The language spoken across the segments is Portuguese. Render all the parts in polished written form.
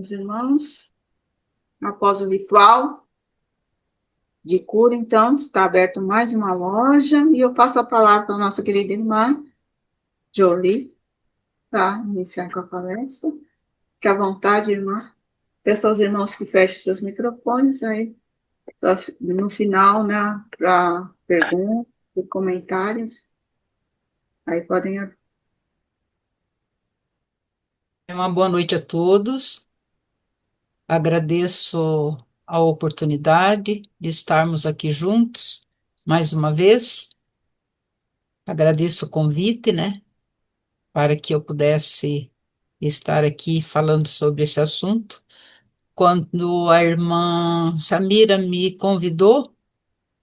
Meus irmãos, após o ritual de cura, então, está aberto mais uma loja e eu passo a palavra para a nossa querida irmã Jolie, para iniciar com a palestra. Fique à vontade, irmã. Peço aos irmãos que fechem seus microfones aí, no final, né, para perguntas e comentários. Aí podem. Uma boa noite a todos. Agradeço a oportunidade de estarmos aqui juntos mais uma vez. Agradeço o convite, né, para que eu pudesse estar aqui falando sobre esse assunto. Quando a irmã Samira me convidou,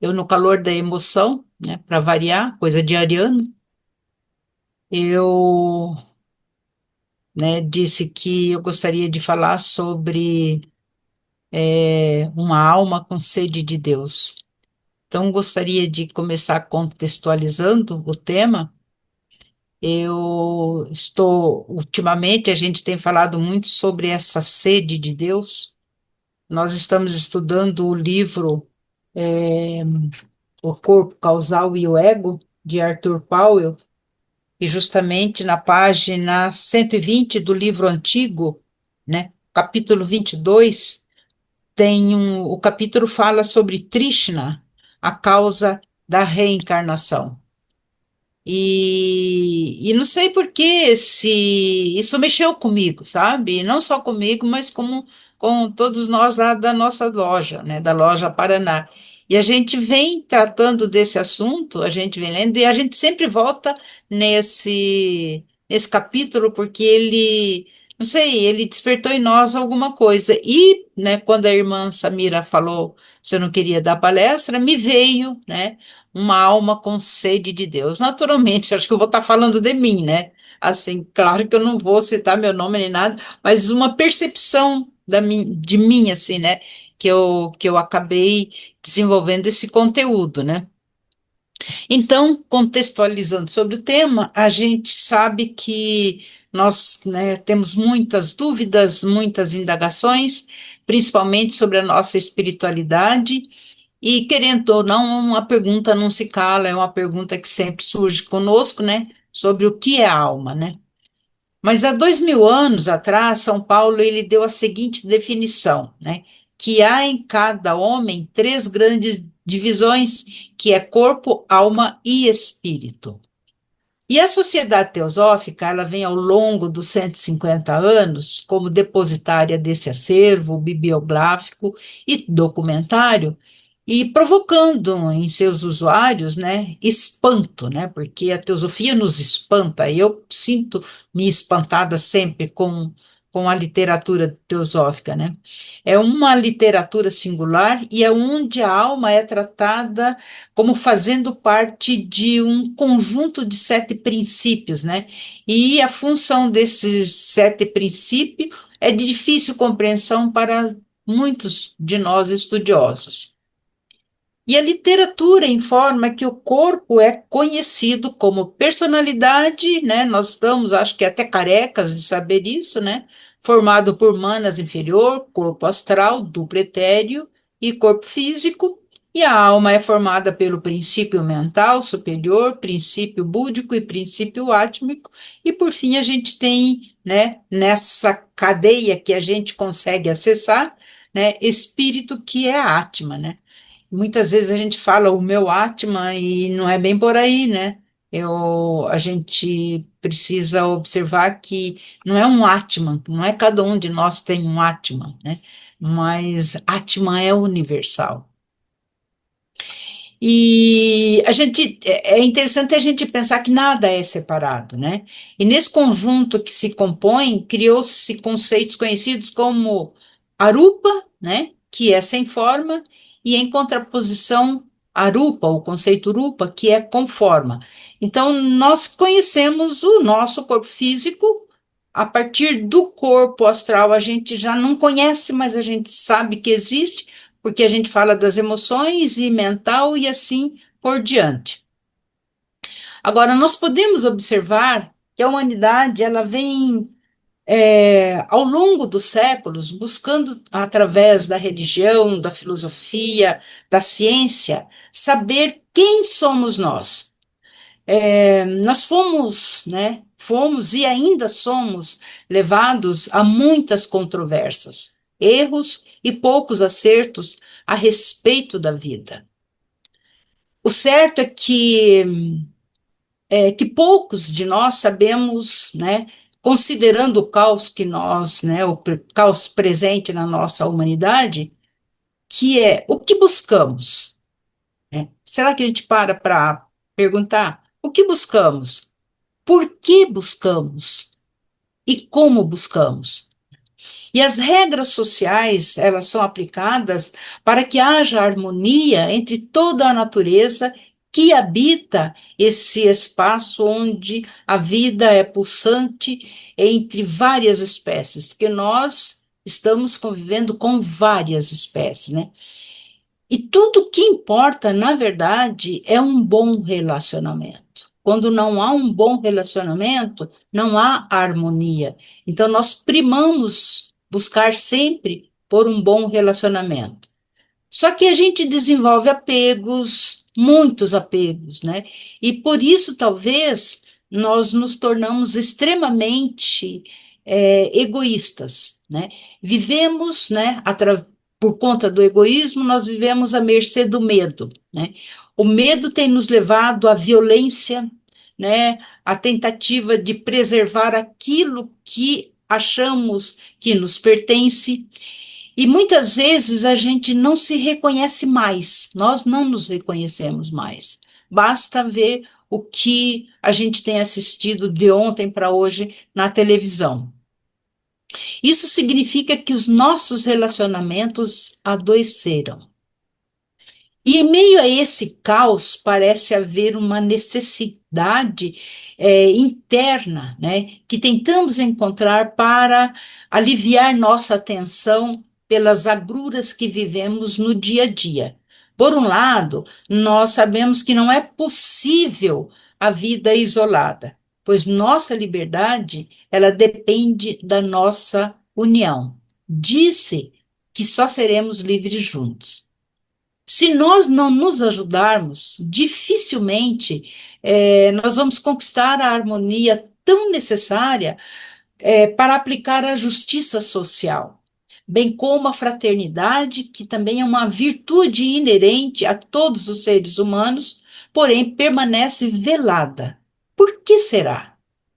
eu no calor da emoção, né, para variar, coisa de ariano, eu, né, disse que eu gostaria de falar sobre uma alma com sede de Deus. Então, gostaria de começar contextualizando o tema. Ultimamente, a gente tem falado muito sobre essa sede de Deus. Nós estamos estudando o livro é, O Corpo Causal e o Ego, de Arthur Powell, e justamente na página 120 do livro antigo, né, capítulo 22, o capítulo fala sobre Trishna, a causa da reencarnação. E não sei por que se isso mexeu comigo, sabe? E não só comigo, mas com todos nós lá da nossa loja, né? Da loja Paraná. E a gente vem tratando desse assunto, a gente vem lendo, e a gente sempre volta nesse capítulo, porque ele, não sei, ele despertou em nós alguma coisa. E, né, quando a irmã Samira falou se eu não queria dar palestra, me veio, né? Uma alma com sede de Deus. Naturalmente, acho que eu vou estar falando de mim, né? Assim, claro que eu não vou citar meu nome nem nada, mas uma percepção de mim, assim, né? Que eu acabei desenvolvendo esse conteúdo, né? Então, contextualizando sobre o tema, a gente sabe que nós, né, temos muitas dúvidas, muitas indagações, principalmente sobre a nossa espiritualidade, e querendo ou não, uma pergunta não se cala, é uma pergunta que sempre surge conosco, né? Sobre o que é alma, né? Mas há 2000 anos atrás, São Paulo ele deu a seguinte definição, né? Que há em cada homem três grandes divisões, que é corpo, alma e espírito. E a Sociedade Teosófica, ela vem ao longo dos 150 anos como depositária desse acervo bibliográfico e documentário, e provocando em seus usuários, né, espanto, né, porque a teosofia nos espanta, e eu sinto-me espantada sempre com a literatura teosófica, né. É uma literatura singular e é onde a alma é tratada como fazendo parte de um conjunto de sete princípios, né? E a função desses sete princípios é de difícil compreensão para muitos de nós estudiosos. E a literatura informa que o corpo é conhecido como personalidade, né? Nós estamos, acho que até carecas de saber isso, né? Formado por manas inferior, corpo astral, duplo etéreo e corpo físico. E a alma é formada pelo princípio mental superior, princípio búdico e princípio átmico. E por fim a gente tem, né, nessa cadeia que a gente consegue acessar, né, espírito que é a Atma, né? Muitas vezes a gente fala o meu Atman e não é bem por aí, né? A gente precisa observar que não é um Atman, não é cada um de nós tem um Atman, né? Mas Atman é universal. E é interessante a gente pensar que nada é separado, né? E nesse conjunto que se compõe, criou-se conceitos conhecidos como arupa, né? Que é sem forma, e em contraposição arupa, o conceito rupa, que é com forma. Então, nós conhecemos o nosso corpo físico. A partir do corpo astral, a gente já não conhece, mas a gente sabe que existe, porque a gente fala das emoções e mental e assim por diante. Agora, nós podemos observar que a humanidade ela vem ao longo dos séculos, buscando através da religião, da filosofia, da ciência, saber quem somos nós. Nós fomos, né, fomos e ainda somos levados a muitas controvérsias, erros e poucos acertos a respeito da vida. O certo é que poucos de nós sabemos, né, considerando o caos que nós, né, o caos presente na nossa humanidade, que é o que buscamos, né? Será que a gente para perguntar o que buscamos? Por que buscamos? E como buscamos? E as regras sociais, elas são aplicadas para que haja harmonia entre toda a natureza que habita esse espaço onde a vida é pulsante entre várias espécies, porque nós estamos convivendo com várias espécies, né? E tudo que importa, na verdade, é um bom relacionamento. Quando não há um bom relacionamento, não há harmonia. Então, nós primamos buscar sempre por um bom relacionamento. Só que a gente desenvolve apegos, muitos apegos, né? E por isso, talvez, nós nos tornamos extremamente egoístas, né? Vivemos, né, por conta do egoísmo, nós vivemos à mercê do medo, né? O medo tem nos levado à violência, né? À tentativa de preservar aquilo que achamos que nos pertence, e muitas vezes a gente não se reconhece mais, nós não nos reconhecemos mais. Basta ver o que a gente tem assistido de ontem para hoje na televisão. Isso significa que os nossos relacionamentos adoeceram. E em meio a esse caos, parece haver uma necessidade interna, né, que tentamos encontrar para aliviar nossa atenção pelas agruras que vivemos no dia a dia. Por um lado, nós sabemos que não é possível a vida isolada, pois nossa liberdade, ela depende da nossa união. Disse que só seremos livres juntos. Se nós não nos ajudarmos, dificilmente nós vamos conquistar a harmonia tão necessária para aplicar a justiça social, bem como a fraternidade, que também é uma virtude inerente a todos os seres humanos, porém permanece velada. Por que será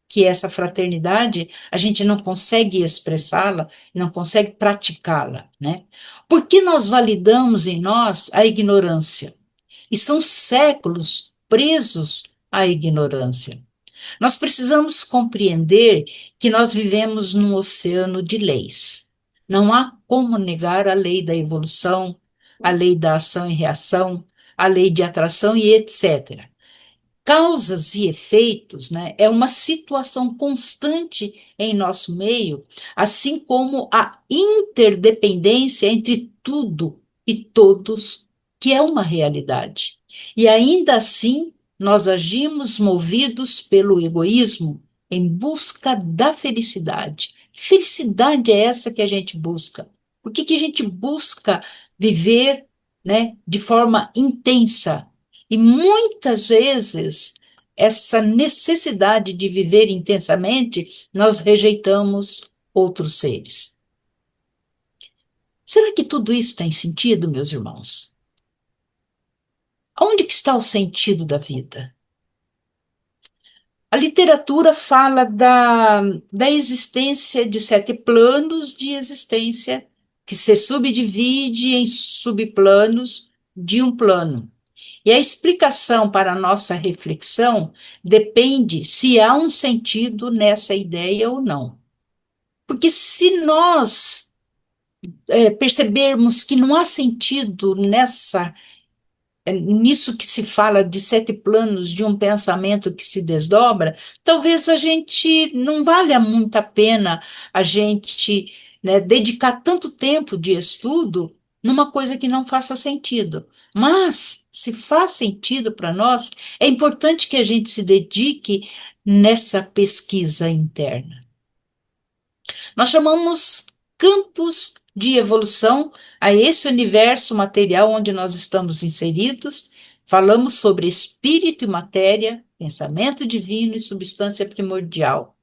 que essa fraternidade a gente não consegue expressá-la, não consegue praticá-la, né? Porque nós validamos em nós a ignorância e são séculos presos à ignorância. Nós precisamos compreender que nós vivemos num oceano de leis. Não há como negar a lei da evolução, a lei da ação e reação, a lei de atração e etc. Causas e efeitos, né, é uma situação constante em nosso meio, assim como a interdependência entre tudo e todos, que é uma realidade. E ainda assim, nós agimos movidos pelo egoísmo em busca da felicidade. Que felicidade é essa que a gente busca? Por que a gente busca viver, né, de forma intensa? E muitas vezes, essa necessidade de viver intensamente, nós rejeitamos outros seres. Será que tudo isso tem sentido, meus irmãos? Onde que está o sentido da vida? A literatura fala da existência de 7 planos de existência que se subdivide em subplanos de um plano. E a explicação para a nossa reflexão depende se há um sentido nessa ideia ou não. Porque se nós percebermos que não há sentido nisso que se fala de 7 planos de um pensamento que se desdobra, talvez a gente não valha muito a pena a gente, né, dedicar tanto tempo de estudo numa coisa que não faça sentido. Mas, se faz sentido para nós, é importante que a gente se dedique nessa pesquisa interna. Nós chamamos campos de evolução a esse universo material onde nós estamos inseridos. Falamos sobre espírito e matéria, pensamento divino e substância primordial.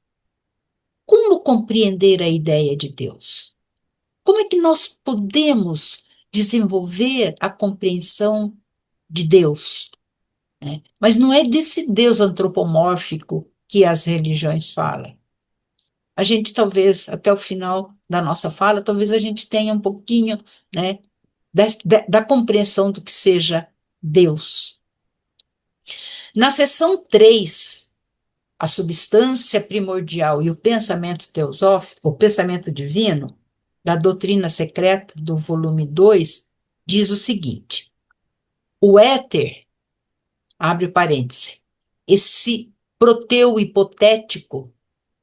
Como compreender a ideia de Deus? Como é que nós podemos desenvolver a compreensão de Deus, né? Mas não é desse Deus antropomórfico que as religiões falam. A gente talvez, até o final da nossa fala, talvez a gente tenha um pouquinho, né, da compreensão do que seja Deus. Na seção 3, a substância primordial e o pensamento teosófico, o pensamento divino, da doutrina secreta do volume 2, diz o seguinte: o éter, abre parêntese, esse proteu hipotético,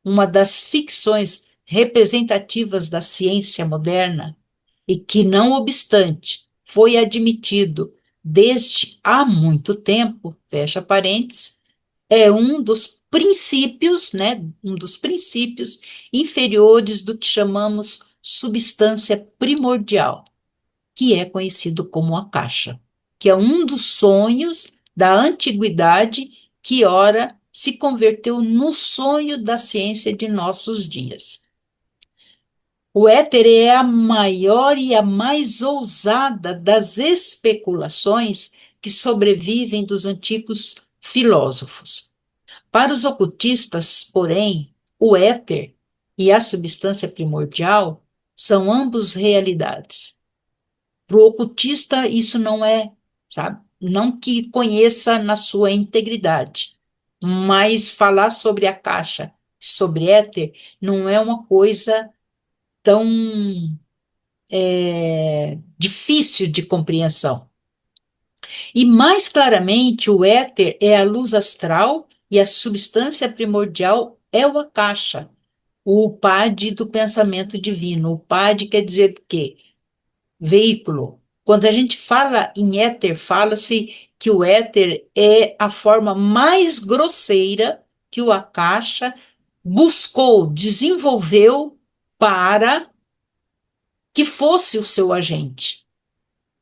uma das ficções representativas da ciência moderna, e que, não obstante, foi admitido desde há muito tempo, fecha parênteses, é um dos princípios, né, um dos princípios inferiores do que chamamos substância primordial, que é conhecido como a caixa, que é um dos sonhos da antiguidade que ora se converteu no sonho da ciência de nossos dias. O éter é a maior e a mais ousada das especulações que sobrevivem dos antigos filósofos. Para os ocultistas, porém, o éter e a substância primordial são ambos realidades. Para o ocultista, isso não é, sabe? Não que conheça na sua integridade, mas falar sobre a caixa, sobre éter, não é uma coisa tão difícil de compreensão. E mais claramente, o éter é a luz astral e a substância primordial é o akasha, o UPAD do pensamento divino. O UPAD quer dizer o quê? Veículo. Quando a gente fala em éter, fala-se que o éter é a forma mais grosseira que o akasha buscou, desenvolveu para que fosse o seu agente.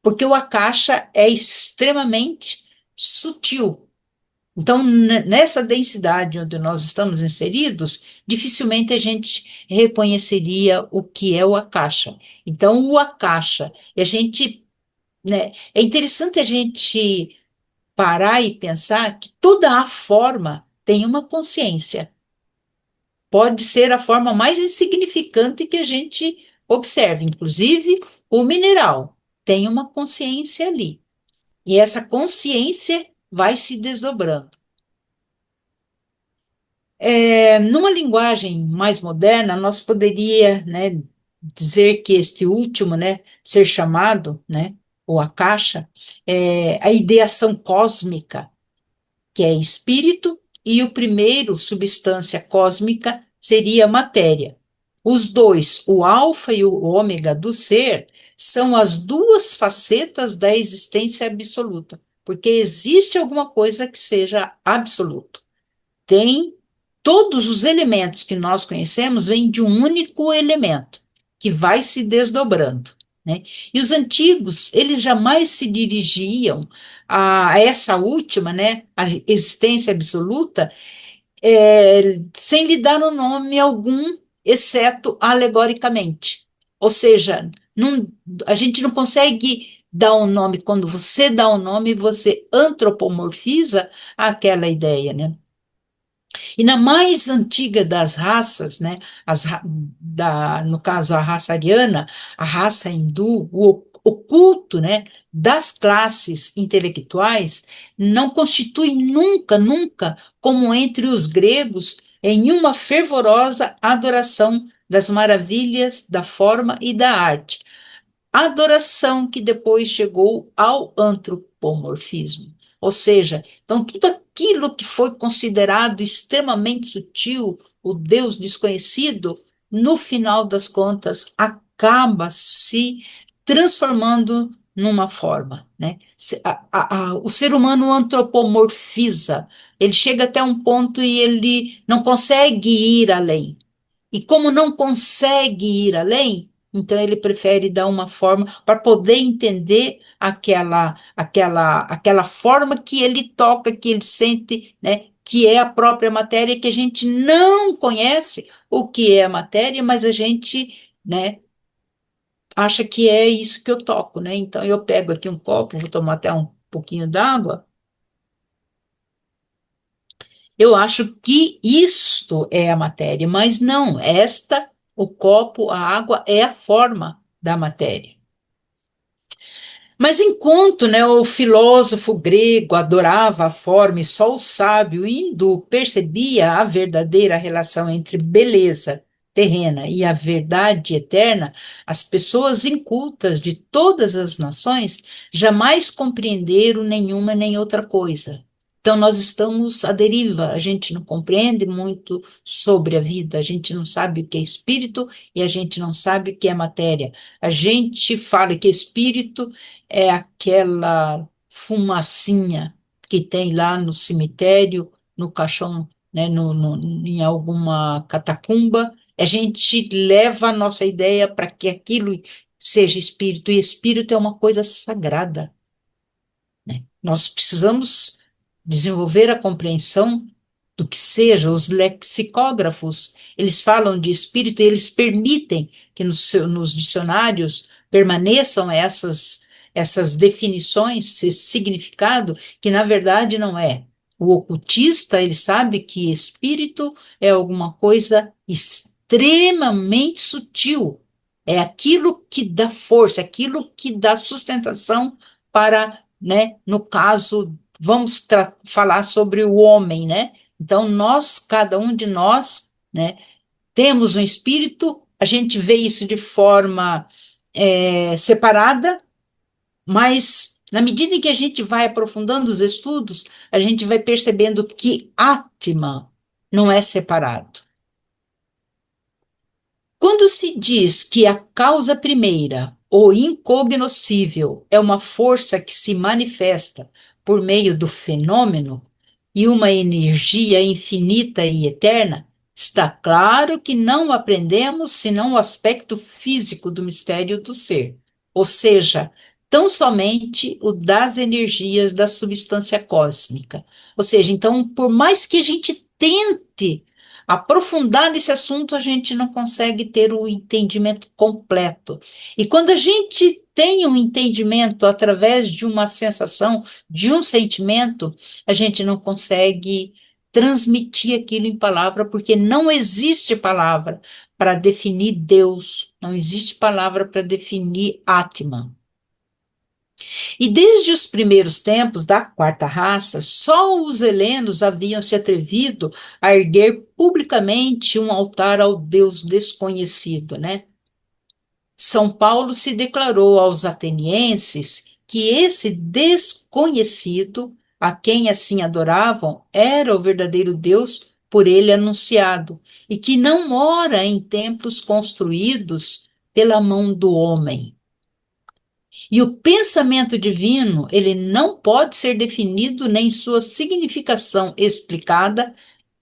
Porque o akasha é extremamente sutil. Então, nessa densidade onde nós estamos inseridos, dificilmente a gente reconheceria o que é o akasha. Então, o akasha, a gente, né, é interessante a gente parar e pensar que toda a forma tem uma consciência. Pode ser a forma mais insignificante que a gente observe, inclusive o mineral tem uma consciência ali. E essa consciência vai se desdobrando. Numa linguagem mais moderna, nós poderia, né, dizer que este último, né, ser chamado, né, ou a caixa, é a ideação cósmica, que é espírito, e o primeiro, substância cósmica, seria matéria. Os dois, o alfa e o ômega do ser, são as duas facetas da existência absoluta, porque existe alguma coisa que seja absoluto. Tem todos os elementos que nós conhecemos vêm de um único elemento, que vai se desdobrando, né? E os antigos, eles jamais se dirigiam a essa última, né, a existência absoluta, sem lhe dar um nome algum, exceto alegoricamente. Ou seja, não, a gente não consegue dar um nome, quando você dá um nome, você antropomorfiza aquela ideia, né? E na mais antiga das raças, né, no caso a raça ariana, a raça hindu, o culto, né, das classes intelectuais não constitui nunca, nunca, como entre os gregos, em uma fervorosa adoração das maravilhas da forma e da arte. Adoração que depois chegou ao antropomorfismo. Ou seja, então tudo aquilo que foi considerado extremamente sutil, o Deus desconhecido, no final das contas, acaba se transformando numa forma, né? O ser humano antropomorfiza, ele chega até um ponto e ele não consegue ir além. E como não consegue ir além, então ele prefere dar uma forma para poder entender aquela forma que ele toca, que ele sente, né, que é a própria matéria, que a gente não conhece o que é a matéria, mas a gente, né, acha que é isso que eu toco, né? Então eu pego aqui um copo, vou tomar até um pouquinho d'água. Eu acho que isto é a matéria, mas não, o copo, a água é a forma da matéria. Mas enquanto, né, o filósofo grego adorava a forma e só o sábio hindu percebia a verdadeira relação entre beleza terrena e a verdade eterna, as pessoas incultas de todas as nações jamais compreenderam nenhuma nem outra coisa. Então, nós estamos à deriva, a gente não compreende muito sobre a vida, a gente não sabe o que é espírito e a gente não sabe o que é matéria. A gente fala que espírito é aquela fumacinha que tem lá no cemitério, no caixão, né, em alguma catacumba. A gente leva a nossa ideia para que aquilo seja espírito, e espírito é uma coisa sagrada, né? Nós precisamos desenvolver a compreensão do que seja. Os lexicógrafos, eles falam de espírito e eles permitem que nos dicionários permaneçam essas definições, esse significado, que na verdade não é. O ocultista, ele sabe que espírito é alguma coisa extremamente sutil, é aquilo que dá força, aquilo que dá sustentação para, né, no caso, vamos falar sobre o homem, né? Então, cada um de nós, né, temos um espírito, a gente vê isso de forma separada, mas na medida em que a gente vai aprofundando os estudos, a gente vai percebendo que Atman não é separado. Quando se diz que a causa primeira, ou incognoscível, é uma força que se manifesta por meio do fenômeno e uma energia infinita e eterna, está claro que não aprendemos senão o aspecto físico do mistério do ser, ou seja, tão somente o das energias da substância cósmica. Ou seja, então, por mais que a gente tente aprofundar nesse assunto, a gente não consegue ter o entendimento completo. E quando a gente tem um entendimento através de uma sensação, de um sentimento, a gente não consegue transmitir aquilo em palavra, porque não existe palavra para definir Deus, não existe palavra para definir Atman. E desde os primeiros tempos da quarta raça, só os helenos haviam se atrevido a erguer publicamente um altar ao Deus desconhecido, né? São Paulo se declarou aos atenienses que esse desconhecido, a quem assim adoravam, era o verdadeiro Deus por ele anunciado, e que não mora em templos construídos pela mão do homem. E o pensamento divino, ele não pode ser definido nem sua significação explicada,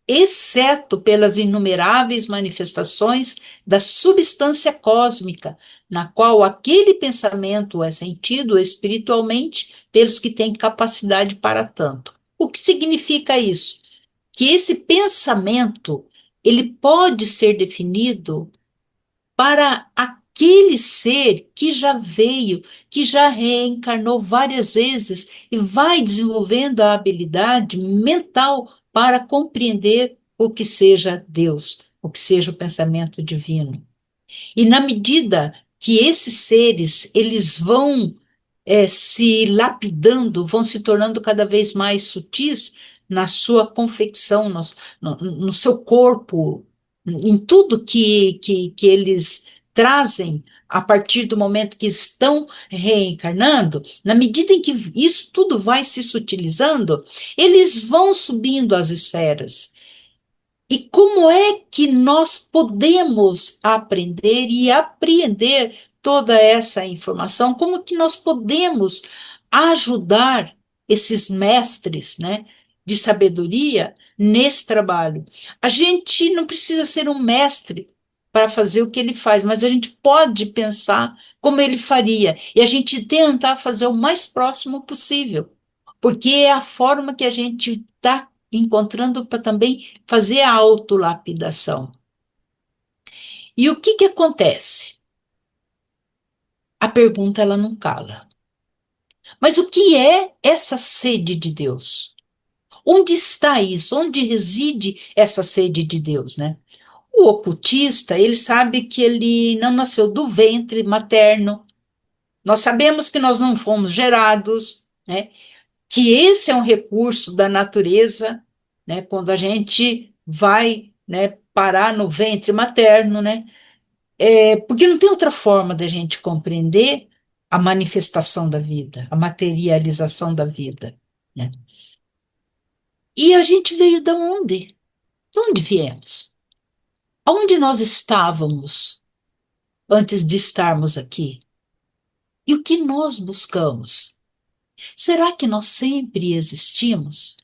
exceto pelas inumeráveis manifestações da substância cósmica, na qual aquele pensamento é sentido espiritualmente pelos que têm capacidade para tanto. O que significa isso? Que esse pensamento, ele pode ser definido para aquele ser que já veio, que já reencarnou várias vezes e vai desenvolvendo a habilidade mental para compreender o que seja Deus, o que seja o pensamento divino. E na medida que esses seres eles vão se lapidando, vão se tornando cada vez mais sutis na sua confecção, no seu corpo, em tudo que eles trazem a partir do momento que estão reencarnando, na medida em que isso tudo vai se sutilizando, eles vão subindo as esferas. E como é que nós podemos aprender e apreender toda essa informação? Como que nós podemos ajudar esses mestres, né, de sabedoria nesse trabalho? A gente não precisa ser um mestre para fazer o que ele faz, mas a gente pode pensar como ele faria e a gente tentar fazer o mais próximo possível, porque é a forma que a gente está encontrando para também fazer a autolapidação. E o que que acontece? A pergunta ela não cala. Mas o que é essa sede de Deus? Onde está isso? Onde reside essa sede de Deus, né? O ocultista, ele sabe que ele não nasceu do ventre materno. Nós sabemos que nós não fomos gerados, né? Que esse é um recurso da natureza, né? Quando a gente vai, né, parar no ventre materno, né? Porque não tem outra forma da gente compreender a manifestação da vida, a materialização da vida, né? E a gente veio da onde? De onde viemos? Aonde nós estávamos antes de estarmos aqui? E o que nós buscamos? Será que nós sempre existimos?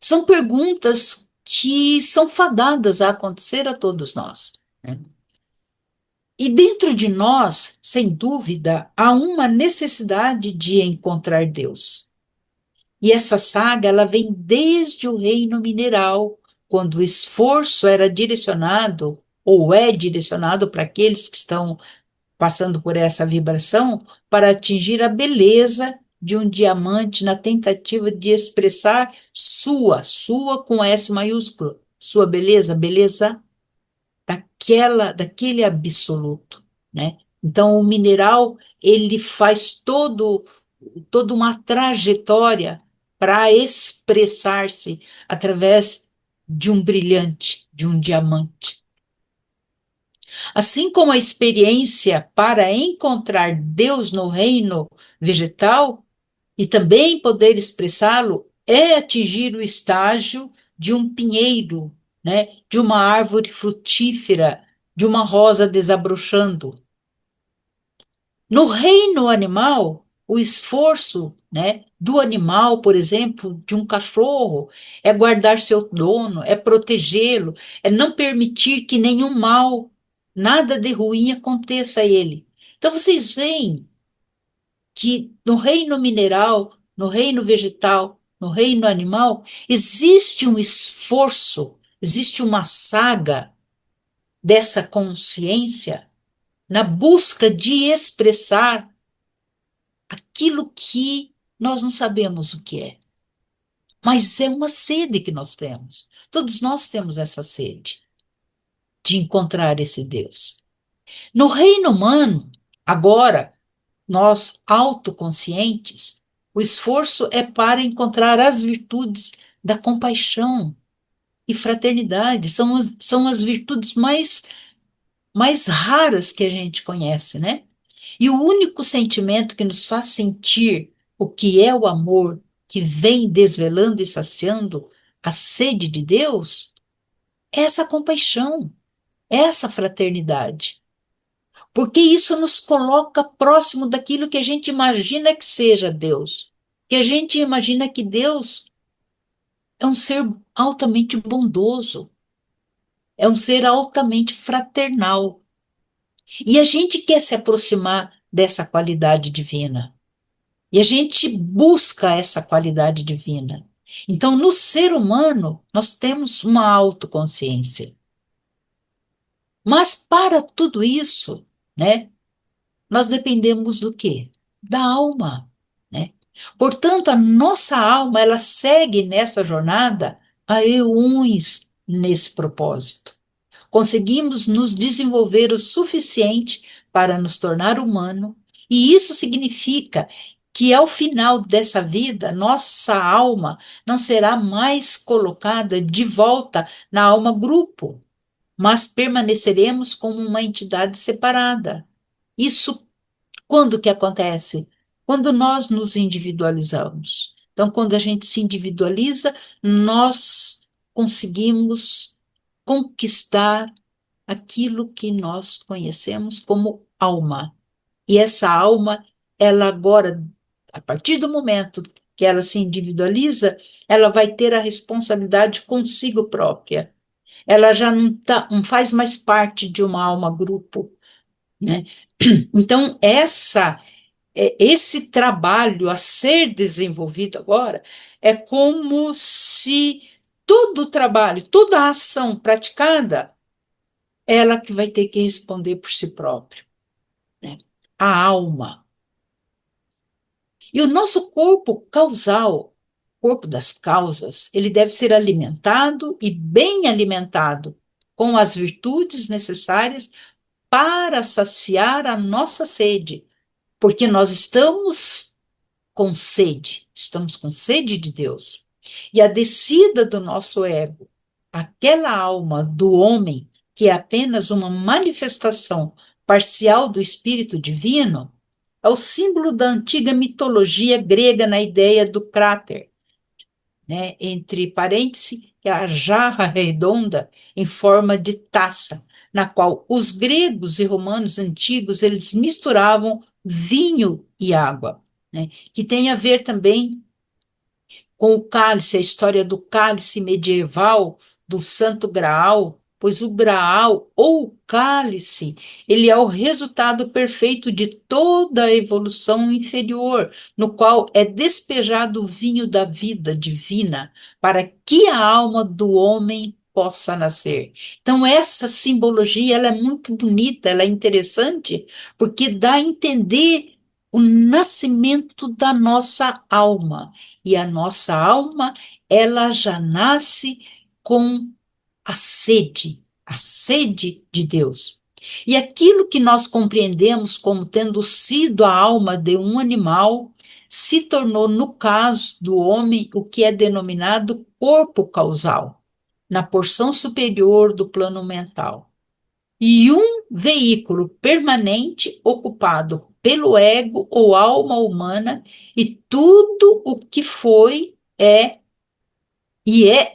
São perguntas que são fadadas a acontecer a todos nós, né? E dentro de nós, sem dúvida, há uma necessidade de encontrar Deus. E essa saga, ela vem desde o reino mineral, quando o esforço era direcionado, ou é direcionado para aqueles que estão passando por essa vibração, para atingir a beleza de um diamante na tentativa de expressar sua com S maiúsculo, sua beleza, beleza daquele absoluto, né? Então o mineral ele faz toda uma trajetória para expressar-se através de um brilhante, de um diamante. Assim como a experiência para encontrar Deus no reino vegetal e também poder expressá-lo é atingir o estágio de um pinheiro, né, de uma árvore frutífera, de uma rosa desabrochando. No reino animal, o esforço, né, do animal, por exemplo, de um cachorro, é guardar seu dono, é protegê-lo, é não permitir que nenhum mal, nada de ruim aconteça a ele. Então vocês veem que no reino mineral, no reino vegetal, no reino animal, existe um esforço, existe uma saga dessa consciência na busca de expressar aquilo que nós não sabemos o que é. Mas é uma sede que nós temos. Todos nós temos essa sede de encontrar esse Deus. No reino humano, agora, nós autoconscientes, o esforço é para encontrar as virtudes da compaixão e fraternidade. São as virtudes mais raras que a gente conhece, né? E o único sentimento que nos faz sentir o que é o amor que vem desvelando e saciando a sede de Deus é essa compaixão, é essa fraternidade. Porque isso nos coloca próximo daquilo que a gente imagina que seja Deus. Que a gente imagina que Deus é um ser altamente bondoso, é um ser altamente fraternal. E a gente quer se aproximar dessa qualidade divina. E a gente busca essa qualidade divina. Então, no ser humano, nós temos uma autoconsciência. Mas para tudo isso, né, nós dependemos do quê? Da alma, né? Portanto, a nossa alma, ela segue nessa jornada a eões nesse propósito. Conseguimos nos desenvolver o suficiente para nos tornar humano, e isso significa que ao final dessa vida, nossa alma não será mais colocada de volta na alma grupo, mas permaneceremos como uma entidade separada. Isso quando que acontece? Quando nós nos individualizamos. Então, quando a gente se individualiza, nós conseguimos conquistar aquilo que nós conhecemos como alma. E essa alma, ela agora, a partir do momento que ela se individualiza, ela vai ter a responsabilidade consigo própria Ela já não faz mais parte de uma alma grupo, né? Então, esse trabalho a ser desenvolvido agora é como se todo o trabalho, toda a ação praticada, ela que vai ter que responder por si própria, né? A alma. E o nosso corpo causal, corpo das causas, ele deve ser alimentado e bem alimentado com as virtudes necessárias para saciar a nossa sede, porque nós estamos com sede de Deus. E a descida do nosso ego, aquela alma do homem, que é apenas uma manifestação parcial do Espírito Divino, é o símbolo da antiga mitologia grega na ideia do cráter, né, entre parênteses, que é a jarra redonda em forma de taça, na qual os gregos e romanos antigos eles misturavam vinho e água, né, que tem a ver também com o cálice, a história do cálice medieval do Santo Graal, pois o Graal ou o cálice, ele é o resultado perfeito de toda a evolução inferior, no qual é despejado o vinho da vida divina, para que a alma do homem possa nascer. Então essa simbologia, ela é muito bonita, ela é interessante, porque dá a entender o nascimento da nossa alma. E a nossa alma, ela já nasce com a sede de Deus. E aquilo que nós compreendemos como tendo sido a alma de um animal, se tornou, no caso do homem, o que é denominado corpo causal, na porção superior do plano mental. E um veículo permanente ocupado pelo ego ou alma humana, e tudo o que foi, é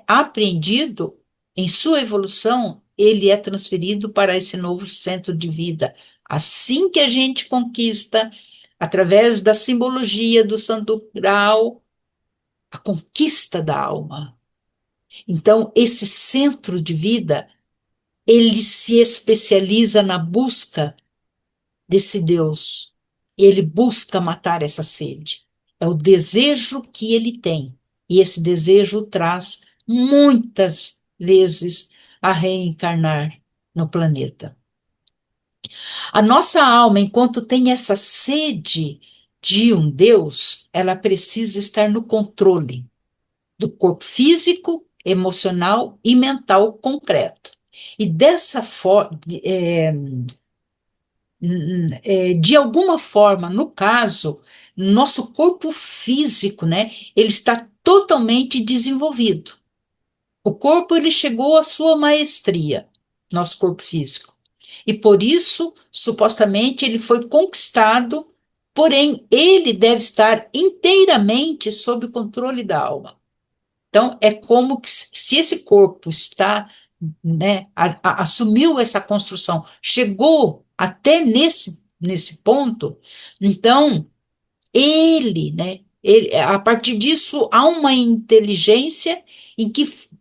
apreendido em sua evolução, ele é transferido para esse novo centro de vida. Assim que a gente conquista, através da simbologia do Santo Grau, a conquista da alma. Então, esse centro de vida, ele se especializa na busca desse Deus. E ele busca matar essa sede. É o desejo que ele tem. E esse desejo traz muitas vezes a reencarnar no planeta. A nossa alma, enquanto tem essa sede de um Deus, ela precisa estar no controle do corpo físico, emocional e mental concreto. E dessa forma, de alguma forma, no caso, nosso corpo físico, né, ele está totalmente desenvolvido. O corpo ele chegou à sua maestria, nosso corpo físico. E por isso, supostamente, ele foi conquistado, porém, ele deve estar inteiramente sob o controle da alma. Então, é como que se esse corpo está, né, assumiu essa construção, chegou até nesse ponto, então a partir disso há uma inteligência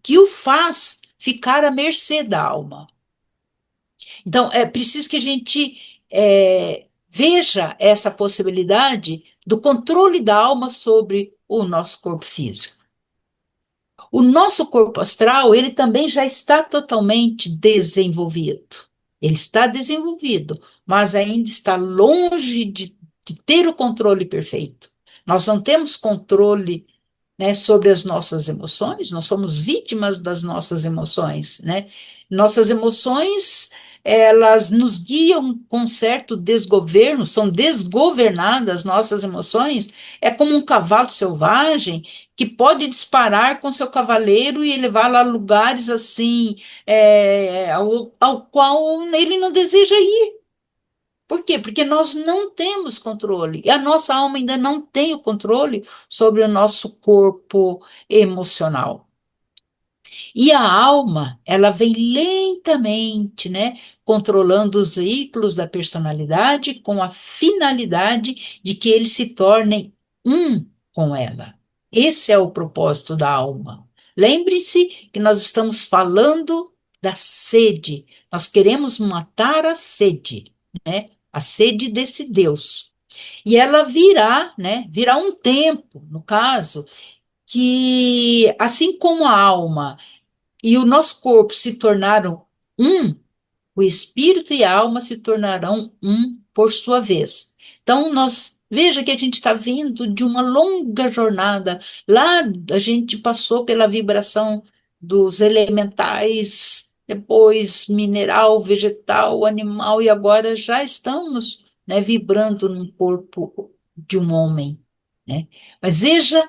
que o faz ficar à mercê da alma. Então, é preciso que a gente veja essa possibilidade do controle da alma sobre o nosso corpo físico. O nosso corpo astral, ele também já está totalmente desenvolvido. Ele está desenvolvido, mas ainda está longe de ter o controle perfeito. Nós não temos controle, né, sobre as nossas emoções, nós somos vítimas das nossas emoções, né? Nossas emoções, elas nos guiam com certo desgoverno, são desgovernadas nossas emoções, é como um cavalo selvagem que pode disparar com seu cavaleiro e levá-lo a lugares assim, ao qual ele não deseja ir. Por quê? Porque nós não temos controle, e a nossa alma ainda não tem o controle sobre o nosso corpo emocional. E a alma, ela vem lentamente, né, controlando os veículos da personalidade com a finalidade de que eles se tornem um com ela. Esse é o propósito da alma. Lembre-se que nós estamos falando da sede. Nós queremos matar a sede, né? A sede desse Deus. E ela virá, né? Virá um tempo, no caso, que assim como a alma e o nosso corpo se tornaram um, o espírito e a alma se tornarão um por sua vez. Então, nós veja que a gente está vindo de uma longa jornada. Lá a gente passou pela vibração dos elementais, depois mineral, vegetal, animal, e agora já estamos, né, vibrando no corpo de um homem, né? Mas veja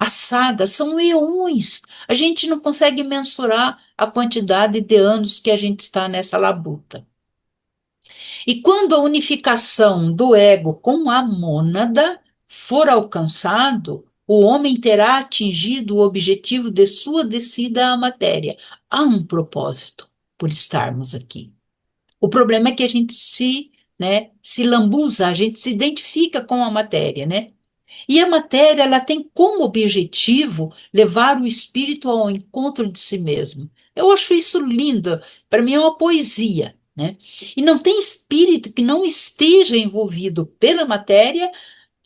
a saga, são eões. A gente não consegue mensurar a quantidade de anos que a gente está nessa labuta. E quando a unificação do ego com a mônada for alcançado, o homem terá atingido o objetivo de sua descida à matéria. Há um propósito por estarmos aqui. O problema é que a gente se lambuza, a gente se identifica com a matéria, né? E a matéria, ela tem como objetivo levar o espírito ao encontro de si mesmo. Eu acho isso lindo. Para mim é uma poesia, né? E não tem espírito que não esteja envolvido pela matéria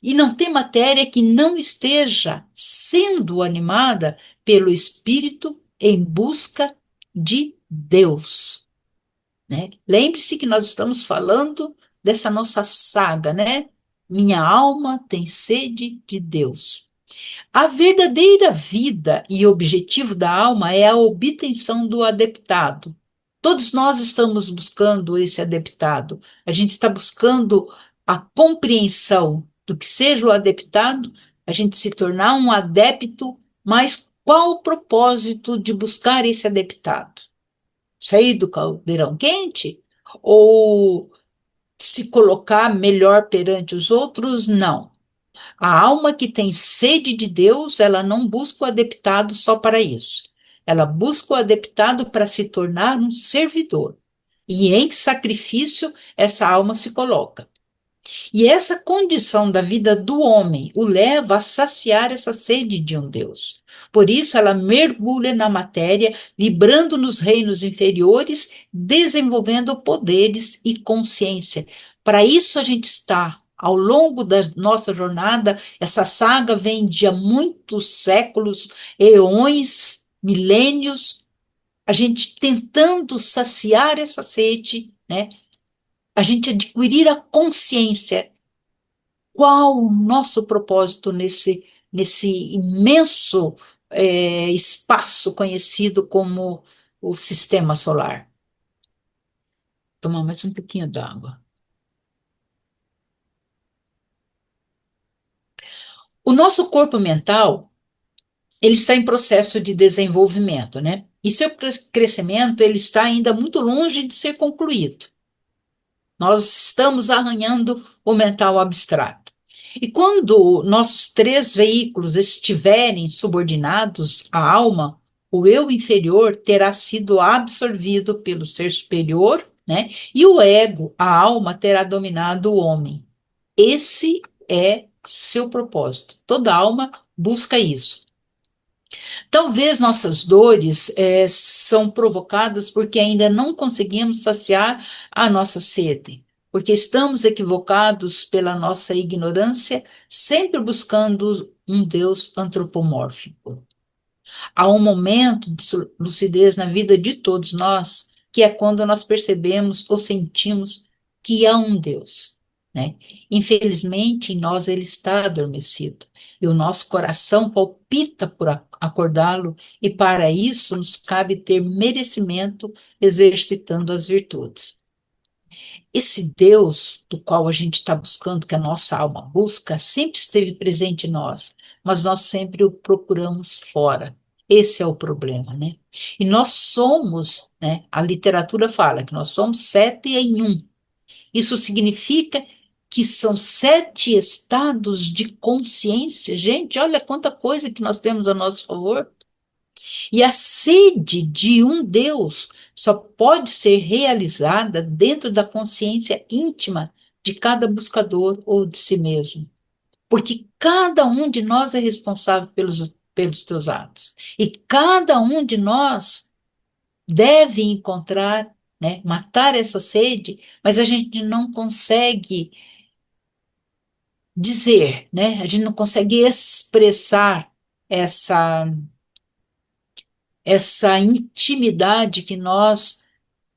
e não tem matéria que não esteja sendo animada pelo espírito em busca de Deus, né? Lembre-se que nós estamos falando dessa nossa saga, né? Minha alma tem sede de Deus. A verdadeira vida e objetivo da alma é a obtenção do adeptado. Todos nós estamos buscando esse adeptado. A gente está buscando a compreensão do que seja o adeptado, a gente se tornar um adepto, mas qual o propósito de buscar esse adeptado? Sair do caldeirão quente? Ou se colocar melhor perante os outros? Não. A alma que tem sede de Deus, ela não busca o adeptado só para isso. Ela busca o adeptado para se tornar um servidor. E em sacrifício, essa alma se coloca. E essa condição da vida do homem o leva a saciar essa sede de um Deus. Por isso, ela mergulha na matéria, vibrando nos reinos inferiores, desenvolvendo poderes e consciência. Para isso, a gente está. Ao longo da nossa jornada, essa saga vem de há muitos séculos, eões, milênios, a gente tentando saciar essa sede, né? A gente adquirir a consciência. Qual o nosso propósito nesse imenso espaço conhecido como o sistema solar? Tomar mais um pouquinho d'água. O nosso corpo mental, ele está em processo de desenvolvimento, né? E seu crescimento, ele está ainda muito longe de ser concluído. Nós estamos arranhando o mental abstrato. E quando nossos três veículos estiverem subordinados à alma, o eu inferior terá sido absorvido pelo ser superior, né? E o ego, a alma, terá dominado o homem. Esse é seu propósito. Toda alma busca isso. Talvez nossas dores são provocadas porque ainda não conseguimos saciar a nossa sede, porque estamos equivocados pela nossa ignorância, sempre buscando um Deus antropomórfico. Há um momento de lucidez na vida de todos nós, que é quando nós percebemos ou sentimos que há um Deus, né? Infelizmente, em nós ele está adormecido, e o nosso coração palpita por acordá-lo, e para isso nos cabe ter merecimento exercitando as virtudes. Esse Deus do qual a gente está buscando, que a nossa alma busca, sempre esteve presente em nós, mas nós sempre o procuramos fora. Esse é o problema, né? E nós somos, né? A literatura fala que nós somos 7 em 1. Isso significa que são 7 estados de consciência. Gente, olha quanta coisa que nós temos a nosso favor. E a sede de um Deus só pode ser realizada dentro da consciência íntima de cada buscador ou de si mesmo. Porque cada um de nós é responsável pelos teus atos. E cada um de nós deve encontrar, né, matar essa sede, mas a gente não consegue dizer, né? A gente não consegue expressar essa essa intimidade que nós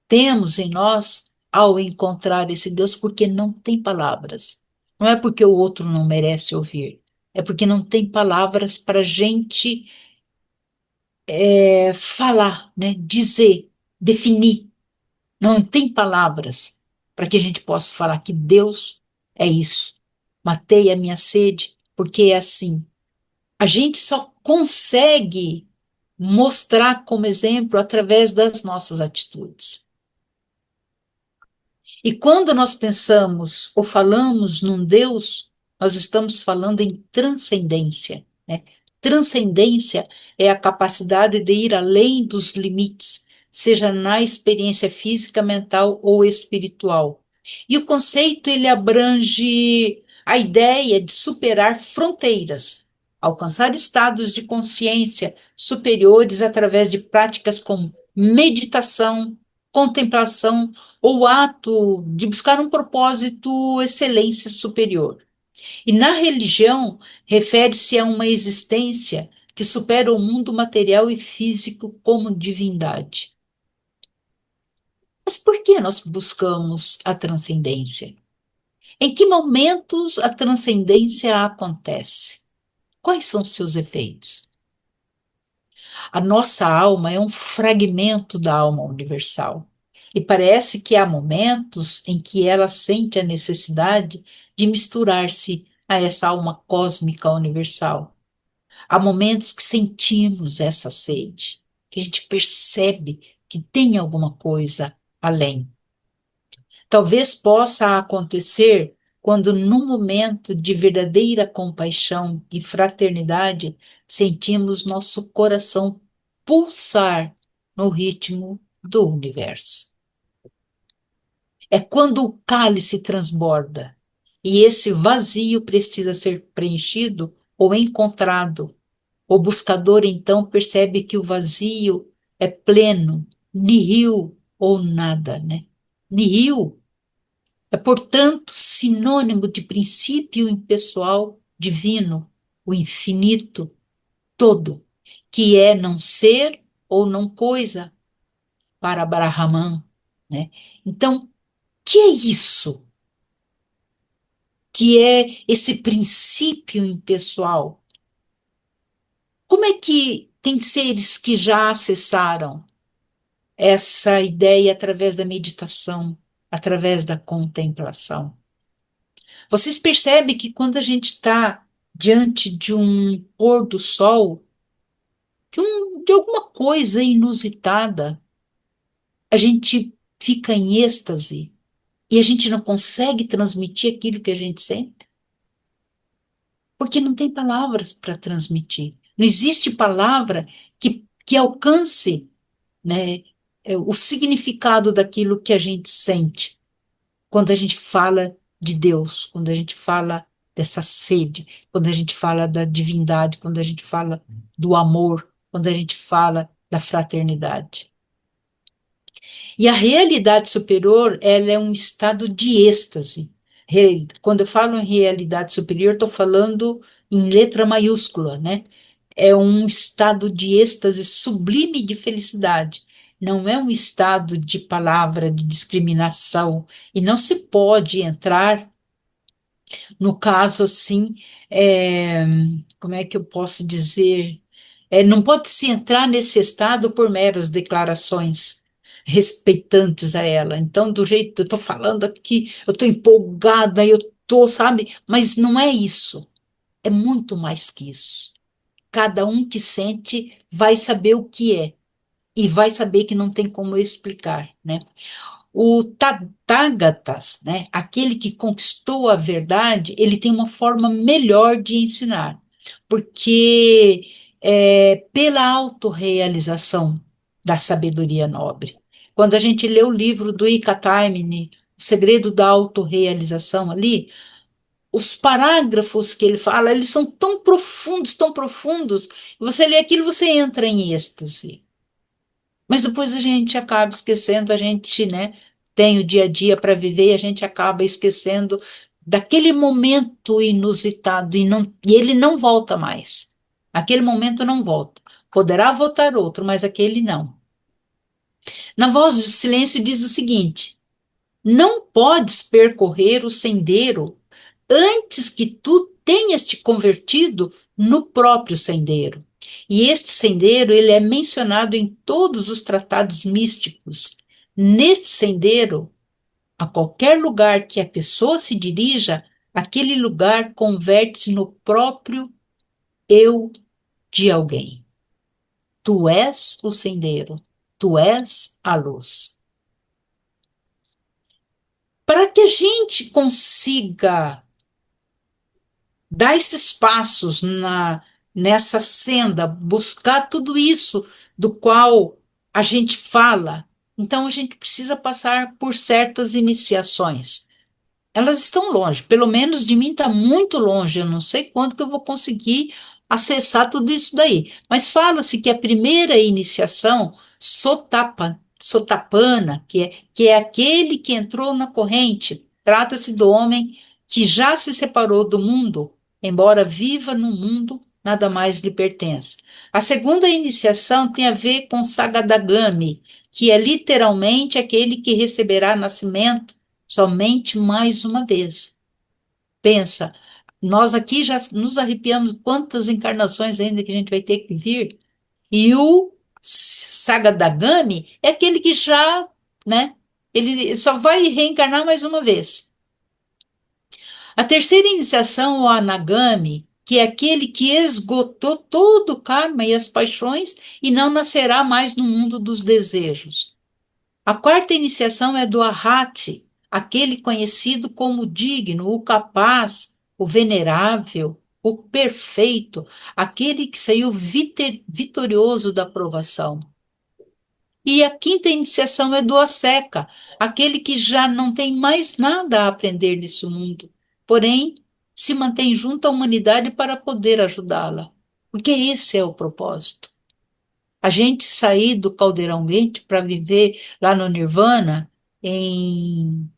temos em nós ao encontrar esse Deus, porque não tem palavras. Não é porque o outro não merece ouvir, é porque não tem palavras para a gente falar, né? Dizer, definir. Não tem palavras para que a gente possa falar que Deus é isso. Matei a minha sede, porque é assim. A gente só consegue mostrar como exemplo através das nossas atitudes. E quando nós pensamos ou falamos num Deus, nós estamos falando em transcendência, né? Transcendência é a capacidade de ir além dos limites, seja na experiência física, mental ou espiritual. E o conceito ele abrange a ideia de superar fronteiras, alcançar estados de consciência superiores através de práticas como meditação, contemplação ou o ato de buscar um propósito, excelência superior. E na religião, refere-se a uma existência que supera o mundo material e físico como divindade. Mas por que nós buscamos a transcendência? Em que momentos a transcendência acontece? Quais são seus efeitos? A nossa alma é um fragmento da alma universal. E parece que há momentos em que ela sente a necessidade de misturar-se a essa alma cósmica universal. Há momentos que sentimos essa sede, que a gente percebe que tem alguma coisa além. Talvez possa acontecer quando, num momento de verdadeira compaixão e fraternidade, sentimos nosso coração pulsar no ritmo do universo. É quando o cálice transborda e esse vazio precisa ser preenchido ou encontrado. O buscador então percebe que o vazio é pleno, nihil ou nada, né? Nihil é, portanto, sinônimo de princípio impessoal divino, o infinito todo, que é não ser ou não coisa para Brahman, né? Então, que é isso? Que é esse princípio impessoal? Como é que tem seres que já acessaram essa ideia através da meditação, através da contemplação? Vocês percebem que quando a gente está diante de um pôr do sol, de alguma coisa inusitada, a gente fica em êxtase e a gente não consegue transmitir aquilo que a gente sente, porque não tem palavras para transmitir. Não existe palavra que alcance, né, o significado daquilo que a gente sente quando a gente fala de Deus, quando a gente fala dessa sede, quando a gente fala da divindade, quando a gente fala do amor, quando a gente fala da fraternidade. E a realidade superior, ela é um estado de êxtase. Quando eu falo em realidade superior, estou falando em letra maiúscula, né? É um estado de êxtase sublime de felicidade. Não é um estado de palavra, de discriminação. E não se pode entrar, no caso assim, é, como é que eu posso dizer? Não pode se entrar nesse estado por meras declarações respeitantes a ela. Então, do jeito que eu estou falando aqui, eu estou empolgada, eu estou, sabe? Mas não é isso. É muito mais que isso. Cada um que sente vai saber o que é e vai saber que não tem como explicar, né? O Tathagatas, né, aquele que conquistou a verdade, ele tem uma forma melhor de ensinar, porque pela autorrealização da sabedoria nobre. Quando a gente lê o livro do Ika Taimini, O Segredo da Autorrealização ali, os parágrafos que ele fala, eles são tão profundos, e você lê aquilo, você entra em êxtase. Mas depois a gente acaba esquecendo, a gente, né, tem o dia a dia para viver e a gente acaba esquecendo daquele momento inusitado e ele não volta mais. Aquele momento não volta. Poderá voltar outro, mas aquele não. Na Voz do Silêncio diz o seguinte: não podes percorrer o sendeiro antes que tu tenhas te convertido no próprio sendeiro. E este sendeiro, ele é mencionado em todos os tratados místicos. Neste sendeiro, a qualquer lugar que a pessoa se dirija, aquele lugar converte-se no próprio eu de alguém. Tu és o sendeiro, tu és a luz. Para que a gente consiga dar esses passos nessa senda, buscar tudo isso do qual a gente fala, então a gente precisa passar por certas iniciações. Elas estão longe, pelo menos de mim está muito longe, eu não sei quando que eu vou conseguir acessar tudo isso daí. Mas fala-se que a primeira iniciação, sotapana, que é aquele que entrou na corrente, trata-se do homem que já se separou do mundo, embora viva no mundo, nada mais lhe pertence. A segunda iniciação tem a ver com Sagadagami, que é literalmente aquele que receberá nascimento somente mais uma vez. Pensa, nós aqui já nos arrepiamos quantas encarnações ainda que a gente vai ter que vir. E o Sagadagami é aquele que já, né? Ele só vai reencarnar mais uma vez. A terceira iniciação, o Anagami, que é aquele que esgotou todo o karma e as paixões e não nascerá mais no mundo dos desejos. A quarta iniciação é do Arhati, aquele conhecido como digno, o capaz, o venerável, o perfeito, aquele que saiu vitorioso da provação. E a quinta iniciação é do Asseca, aquele que já não tem mais nada a aprender nesse mundo, porém se mantém junto à humanidade para poder ajudá-la, porque esse é o propósito. A gente sair do caldeirão quente para viver lá no Nirvana em,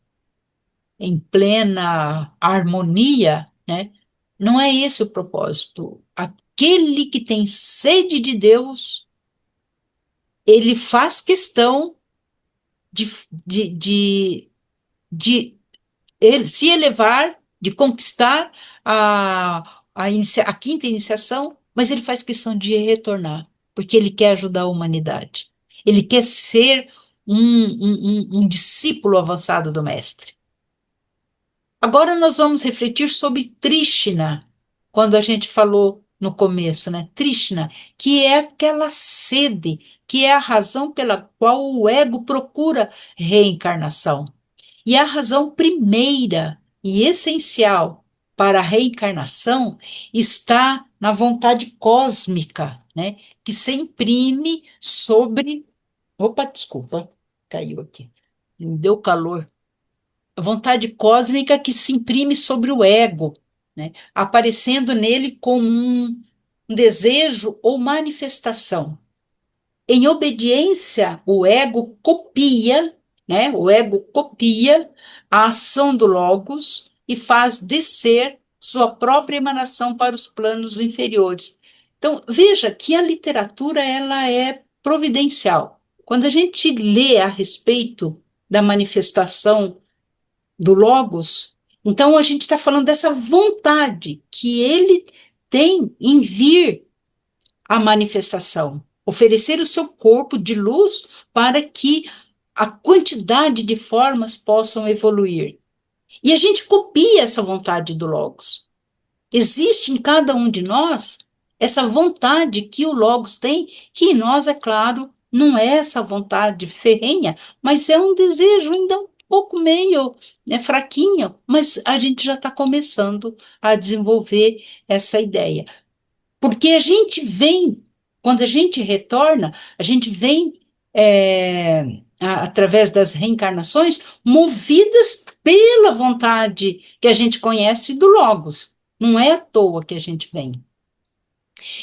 em plena harmonia, né? Não é esse o propósito. Aquele que tem sede de Deus, ele faz questão de, de, de, de ele se elevar, de conquistar a quinta iniciação, mas ele faz questão de retornar, porque ele quer ajudar a humanidade. Ele quer ser um discípulo avançado do Mestre. Agora nós vamos refletir sobre Trishna, quando a gente falou no começo, né? Trishna, que é aquela sede, que é a razão pela qual o ego procura reencarnação. E a razão primeira e essencial para a reencarnação está na vontade cósmica, né? Que se imprime sobre. Opa, desculpa, caiu aqui. Me deu calor. A vontade cósmica que se imprime sobre o ego, né? Aparecendo nele como um desejo ou manifestação. Em obediência, o ego copia, né? O ego copia a ação do Logos e faz descer sua própria emanação para os planos inferiores. Então, veja que a literatura ela é providencial. Quando a gente lê a respeito da manifestação do Logos, então a gente está falando dessa vontade que ele tem em vir a manifestação, oferecer o seu corpo de luz para que a quantidade de formas possam evoluir. E a gente copia essa vontade do Logos. Existe em cada um de nós essa vontade que o Logos tem, que em nós, é claro, não é essa vontade ferrenha, mas é um desejo ainda um pouco meio, né, fraquinho, mas a gente já está começando a desenvolver essa ideia. Porque a gente vem, quando a gente retorna, a gente vem através das reencarnações, movidas pela vontade que a gente conhece do Logos. Não é à toa que a gente vem.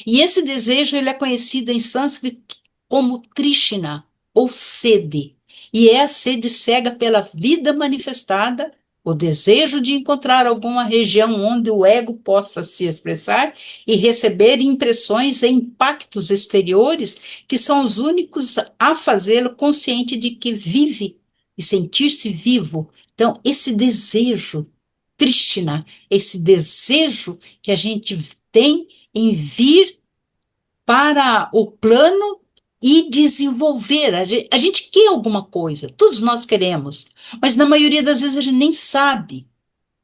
E esse desejo ele é conhecido em sânscrito como Trishna. ou sede. E é a sede cega pela vida manifestada, o desejo de encontrar alguma região onde o ego possa se expressar e receber impressões e impactos exteriores que são os únicos a fazê-lo consciente de que vive e sentir-se vivo. Então, esse desejo, Trishna, esse desejo que a gente tem em vir para o plano e desenvolver. A gente quer alguma coisa, todos nós queremos, mas na maioria das vezes a gente nem sabe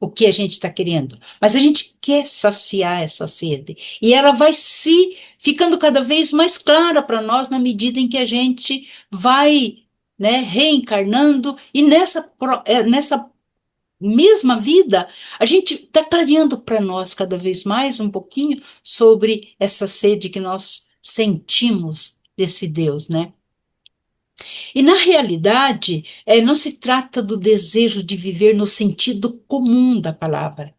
o que a gente está querendo, mas a gente quer saciar essa sede e ela vai se ficando cada vez mais clara para nós na medida em que a gente vai, né, reencarnando e nessa mesma vida, a gente está clareando para nós cada vez mais um pouquinho sobre essa sede que nós sentimos desse Deus, né? E na realidade, não se trata do desejo de viver no sentido comum da palavra.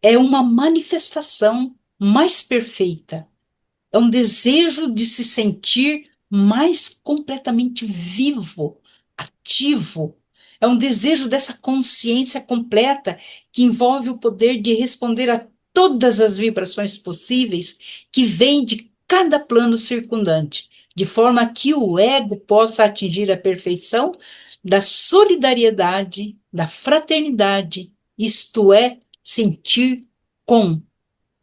É uma manifestação mais perfeita. É um desejo de se sentir mais completamente vivo, ativo. É um desejo dessa consciência completa que envolve o poder de responder a todas as vibrações possíveis que vêm de cada plano circundante, de forma que o ego possa atingir a perfeição da solidariedade, da fraternidade, isto é, sentir com.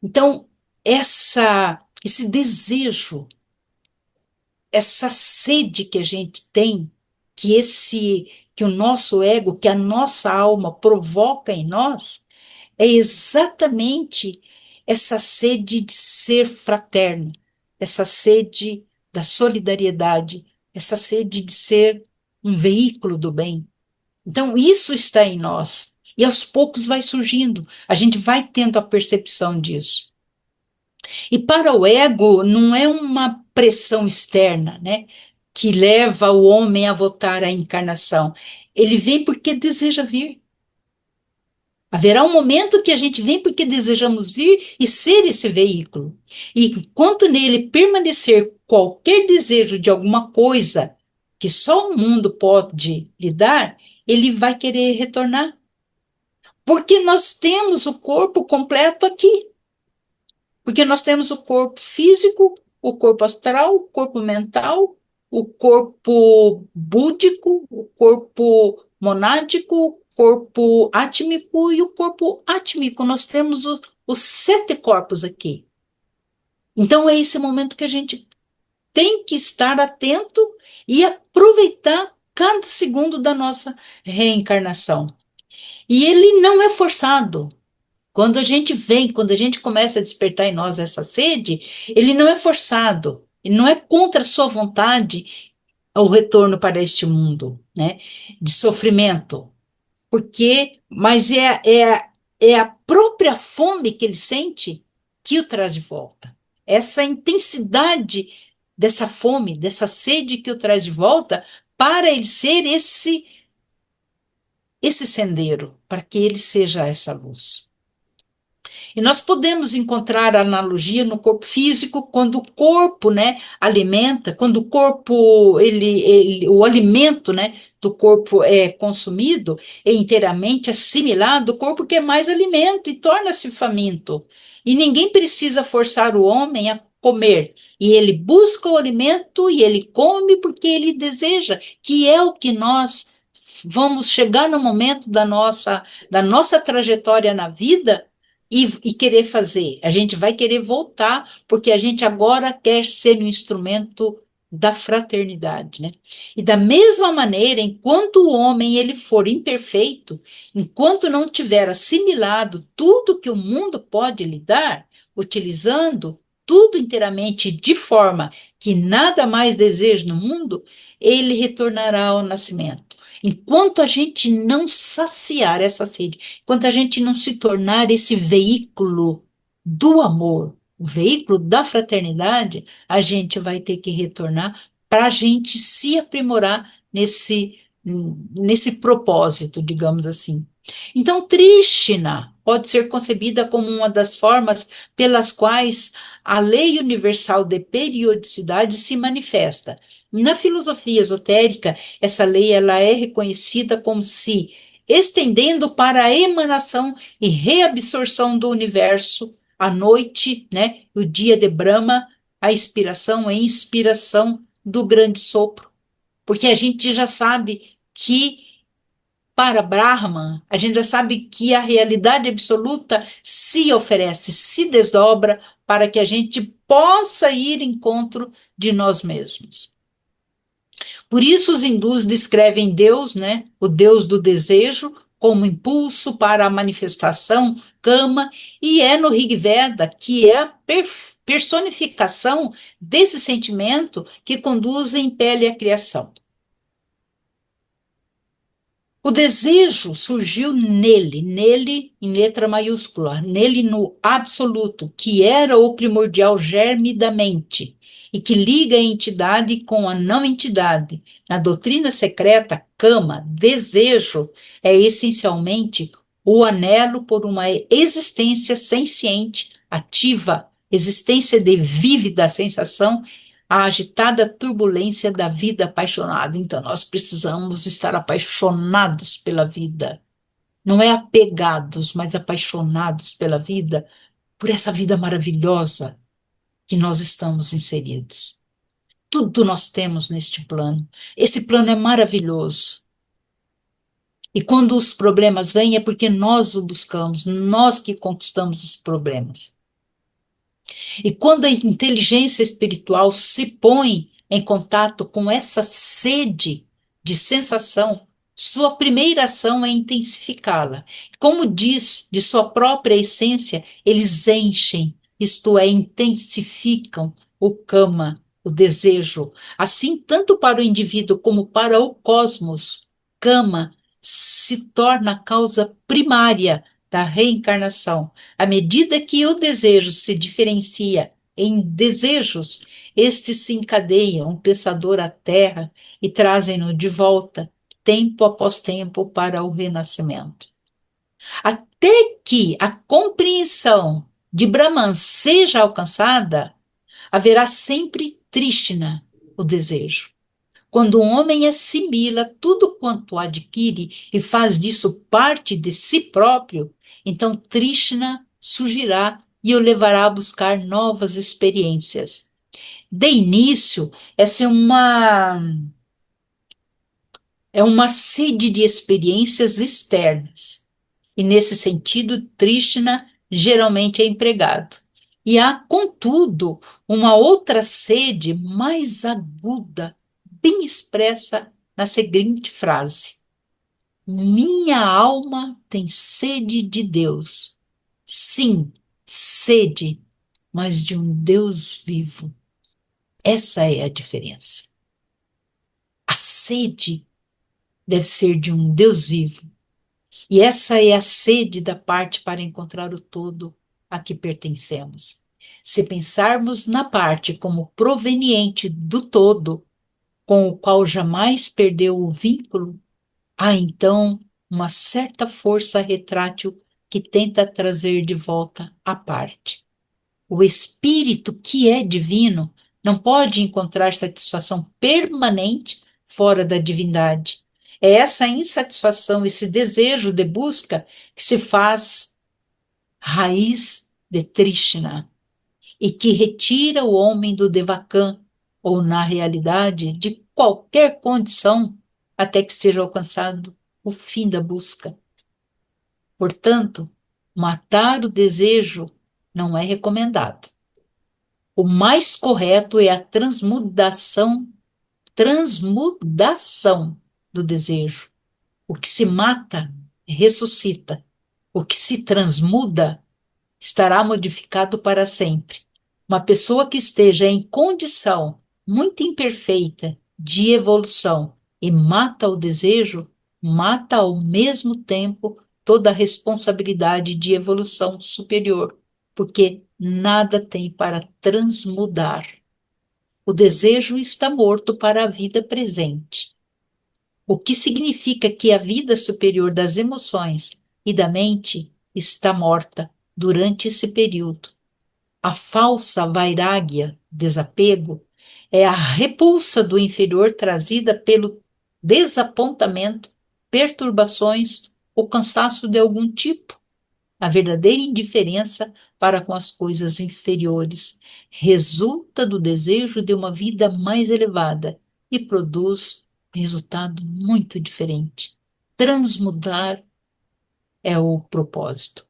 Então, esse desejo, essa sede que a gente tem, que o nosso ego, que a nossa alma provoca em nós, é exatamente essa sede de ser fraterno, essa sede da solidariedade, essa sede de ser um veículo do bem. Então, isso está em nós. E aos poucos vai surgindo, a gente vai tendo a percepção disso. E para o ego, não é uma pressão externa, né, que leva o homem a votar a encarnação. Ele vem porque deseja vir. Haverá um momento que a gente vem porque desejamos vir e ser esse veículo. E enquanto nele permanecer qualquer desejo de alguma coisa que só o mundo pode lhe dar, ele vai querer retornar. Porque nós temos o corpo completo aqui. Porque nós temos o corpo físico, o corpo astral, o corpo mental, o corpo búdico, o corpo monádico, o corpo átmico e o corpo átmico. Nós temos os 7 corpos aqui. Então é esse momento que a gente tem que estar atento e aproveitar cada segundo da nossa reencarnação. E ele não é forçado. Quando a gente vem, quando a gente começa a despertar em nós essa sede, ele não é forçado, ele não é contra a sua vontade o retorno para este mundo, né, de sofrimento, mas é a própria fome que ele sente que o traz de volta. Essa intensidade dessa fome, dessa sede que o traz de volta, para ele ser esse sendeiro, para que ele seja essa luz. E nós podemos encontrar analogia no corpo físico, quando o corpo, né, alimenta, quando o corpo, o alimento, né, do corpo é consumido, é inteiramente assimilado, o corpo quer mais alimento e torna-se faminto. E ninguém precisa forçar o homem a comer. E ele busca o alimento e ele come porque ele deseja, que é o que nós vamos chegar no momento da nossa trajetória na vida e querer fazer. A gente vai querer voltar, porque a gente agora quer ser um instrumento da fraternidade, né? E da mesma maneira, enquanto o homem ele for imperfeito, enquanto não tiver assimilado tudo que o mundo pode lhe dar, utilizando tudo inteiramente de forma que nada mais deseja no mundo, ele retornará ao nascimento. Enquanto a gente não saciar essa sede, enquanto a gente não se tornar esse veículo do amor, o veículo da fraternidade, a gente vai ter que retornar para a gente se aprimorar nesse propósito, digamos assim. Então, Trishna pode ser concebida como uma das formas pelas quais a lei universal de periodicidade se manifesta. Na filosofia esotérica, essa lei ela é reconhecida como se estendendo para a emanação e reabsorção do universo, a noite, né, o dia de Brahma, a expiração, a inspiração do grande sopro. Porque a gente já sabe que para Brahman, a gente já sabe que a realidade absoluta se oferece, se desdobra para que a gente possa ir em encontro de nós mesmos. Por isso os hindus descrevem Deus, né, o Deus do desejo, como impulso para a manifestação, kama, e é no Rig Veda que é a personificação desse sentimento que conduz e impele a criação. O desejo surgiu nele em letra maiúscula, nele no absoluto, que era o primordial germe da mente e que liga a entidade com a não entidade. Na doutrina secreta, Kama, desejo, é essencialmente o anelo por uma existência senciente, ativa, existência de vívida sensação, a agitada turbulência da vida apaixonada. Então, nós precisamos estar apaixonados pela vida. Não é apegados, mas apaixonados pela vida, por essa vida maravilhosa que nós estamos inseridos. Tudo nós temos neste plano. Esse plano é maravilhoso. E quando os problemas vêm, é porque nós o buscamos, nós que conquistamos os problemas. E quando a inteligência espiritual se põe em contato com essa sede de sensação, sua primeira ação é intensificá-la. Como diz de sua própria essência, eles enchem, isto é, intensificam o kama, o desejo. Assim, tanto para o indivíduo como para o cosmos, kama se torna a causa primária da reencarnação. À medida que o desejo se diferencia em desejos, estes se encadeiam o pensador à terra e trazem-no de volta, tempo após tempo, para o renascimento. Até que a compreensão de Brahman seja alcançada, haverá sempre Trishna, o desejo. Quando o homem assimila tudo quanto adquire e faz disso parte de si próprio, então Trishna surgirá e o levará a buscar novas experiências. De início, essa é uma sede de experiências externas. E nesse sentido, Trishna geralmente é empregado. E há, contudo, uma outra sede mais aguda, bem expressa na seguinte frase: minha alma tem sede de Deus. Sim, sede, mas de um Deus vivo. Essa é a diferença. A sede deve ser de um Deus vivo. E essa é a sede da parte para encontrar o todo a que pertencemos. Se pensarmos na parte como proveniente do todo, com o qual jamais perdeu o vínculo, há então uma certa força retrátil que tenta trazer de volta a parte. O espírito que é divino não pode encontrar satisfação permanente fora da divindade. É essa insatisfação, esse desejo de busca que se faz raiz de Trishna e que retira o homem do Devachan, ou na realidade, de qualquer condição, até que seja alcançado o fim da busca. Portanto, matar o desejo não é recomendado. O mais correto é a transmudação do desejo. O que se mata, ressuscita. O que se transmuda, estará modificado para sempre. Uma pessoa que esteja em condição muito imperfeita de evolução e mata o desejo, mata ao mesmo tempo toda a responsabilidade de evolução superior, porque nada tem para transmudar. O desejo está morto para a vida presente. o que significa que a vida superior das emoções e da mente está morta durante esse período. A falsa vairagya, desapego, é a repulsa do inferior trazida pelo desapontamento, perturbações ou cansaço de algum tipo. A verdadeira indiferença para com as coisas inferiores resulta do desejo de uma vida mais elevada e produz resultado muito diferente. Transmudar é o propósito.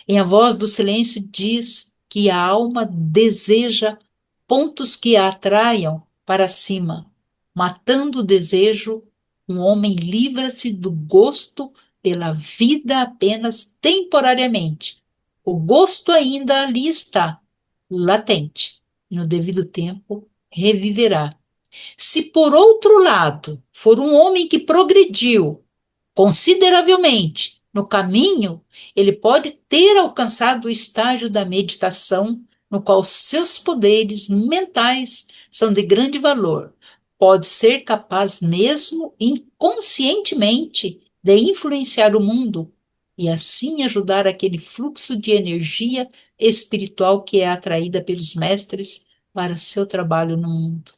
Em A Voz do Silêncio diz que a alma deseja pontos que a atraiam para cima. Matando o desejo, um homem livra-se do gosto pela vida apenas temporariamente. O gosto ainda ali está, latente. No devido tempo, reviverá. Se por outro lado for um homem que progrediu consideravelmente no caminho, ele pode ter alcançado o estágio da meditação, no qual seus poderes mentais são de grande valor. Pode ser capaz, mesmo inconscientemente, de influenciar o mundo e assim ajudar aquele fluxo de energia espiritual que é atraída pelos mestres para seu trabalho no mundo.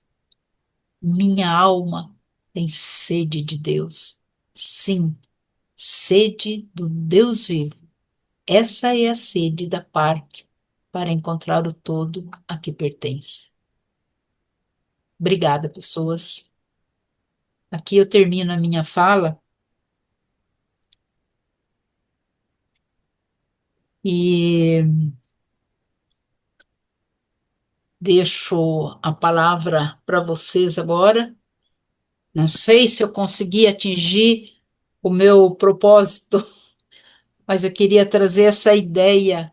Minha alma tem sede de Deus. Sim, sede do Deus vivo. Essa é a sede da parte para encontrar o todo a que pertence. Obrigada, pessoas. Aqui eu termino a minha fala e deixo a palavra para vocês agora. Não sei se eu consegui atingir o meu propósito, mas eu queria trazer essa ideia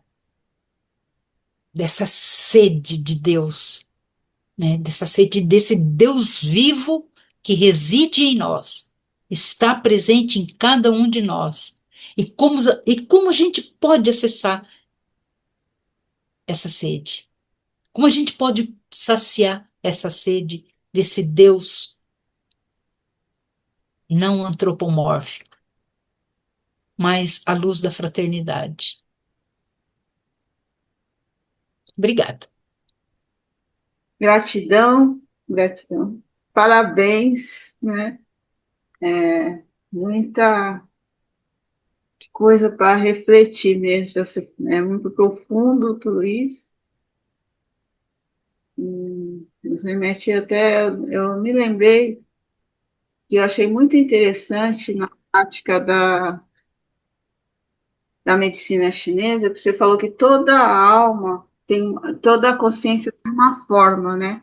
dessa sede de Deus, né? Dessa sede desse Deus vivo que reside em nós, está presente em cada um de nós. E como a gente pode acessar essa sede? Como a gente pode saciar essa sede desse Deus não antropomórfico, mas à luz da fraternidade? Obrigada. Gratidão, gratidão. Parabéns, né? Muita coisa para refletir mesmo. É muito profundo tudo isso. Nos remete até, eu me lembrei que eu achei muito interessante na prática da medicina chinesa, porque você falou que toda a alma tem, toda a consciência tem uma forma, né?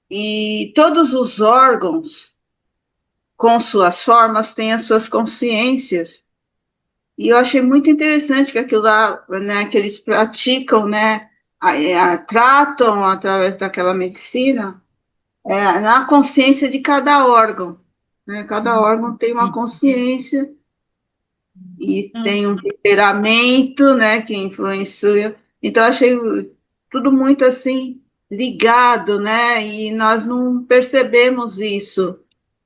E todos os órgãos, com suas formas, têm as suas consciências. E eu achei muito interessante que aquilo lá, né, que eles praticam, né, tratam através daquela medicina, na consciência de cada órgão. Né? Cada órgão tem uma consciência e tem um temperamento, né, que influencia. Então, achei tudo muito assim ligado, né, e nós não percebemos isso,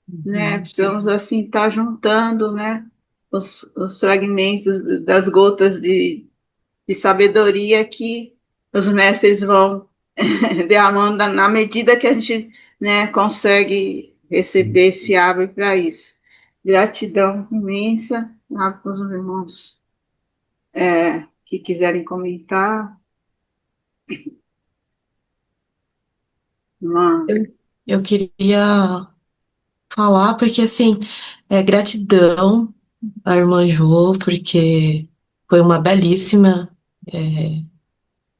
né, precisamos assim estar juntando, né, os fragmentos das gotas de sabedoria que os mestres vão derramando na medida que a gente, né, consegue receber, se abre para isso. Gratidão imensa para os irmãos que quiserem comentar. Uma... Eu queria falar, porque assim, gratidão à irmã Jo, porque foi uma belíssima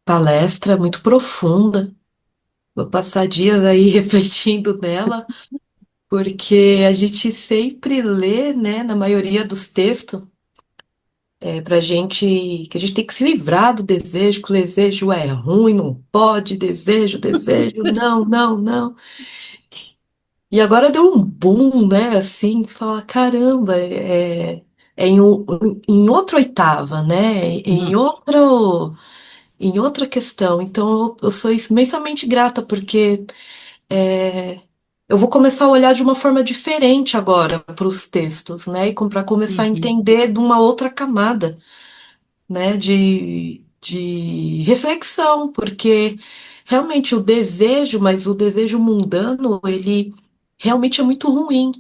palestra, muito profunda. Vou passar dias aí refletindo nela, porque a gente sempre lê, né, na maioria dos textos, pra gente, que a gente tem que se livrar do desejo, que o desejo é ruim, não pode, desejo, desejo, não, não, não. E agora deu um boom, né? Assim, você fala, caramba, em outra oitava, né? Em outra questão. Então, eu sou imensamente grata, porque eu vou começar a olhar de uma forma diferente agora para os textos, né? E para começar a Uhum, entender de uma outra camada, né? De reflexão, porque realmente o desejo, mas o desejo mundano, ele realmente é muito ruim.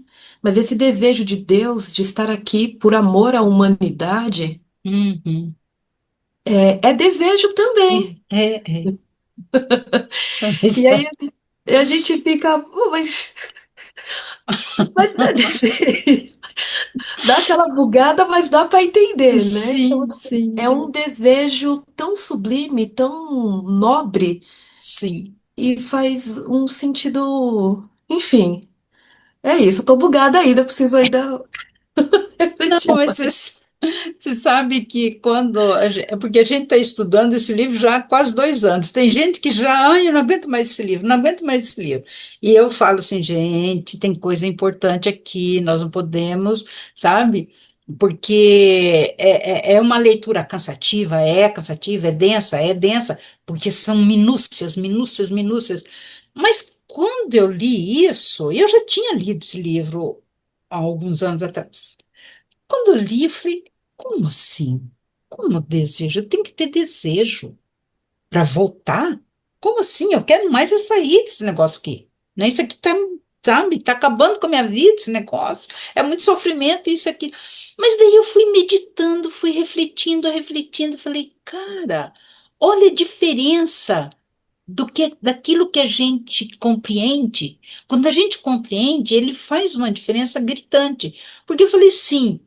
Mas esse desejo de Deus de estar aqui por amor à humanidade uhum. é desejo também. É. Mas, E aí a gente fica, "Pô, mas dá aquela bugada, mas dá para entender, né? Então, sim, assim, é sim, um desejo tão sublime, tão nobre, sim. e faz um sentido. Enfim, é isso. Eu tô bugada ainda, eu preciso ainda Não, refletir mas mais. você sabe que é porque a gente está estudando esse livro já há quase 2 anos. Tem gente que já, ai, eu não aguento mais esse livro, não aguento mais esse livro. E eu falo assim, gente, tem coisa importante aqui, nós não podemos, sabe? Porque é uma leitura cansativa, é densa, porque são minúcias, minúcias, minúcias. Mas quando eu li isso, eu já tinha lido esse livro há alguns anos atrás. Quando eu li, eu falei, como assim? Como desejo? Eu tenho que ter desejo para voltar? Como assim? Eu quero mais é sair desse negócio aqui. Né? Isso aqui tá, sabe, tá acabando com a minha vida, esse negócio. É muito sofrimento, isso aqui. Mas daí eu fui meditando, fui refletindo, falei, cara, olha a diferença daquilo que a gente compreende. Quando a gente compreende, ele faz uma diferença gritante. Porque eu falei, sim,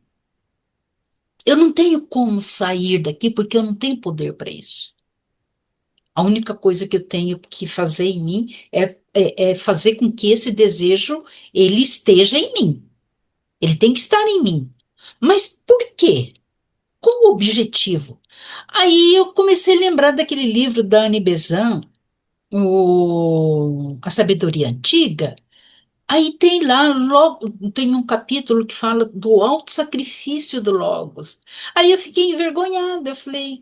eu não tenho como sair daqui porque eu não tenho poder para isso. A única coisa que eu tenho que fazer em mim é fazer com que esse desejo ele esteja em mim. Ele tem que estar em mim. Mas por quê? Qual o objetivo? Aí eu comecei a lembrar daquele livro da Anne Besant, A Sabedoria Antiga. Aí tem lá, logo, tem um capítulo que fala do auto-sacrifício do Logos. Aí eu fiquei envergonhada, eu falei,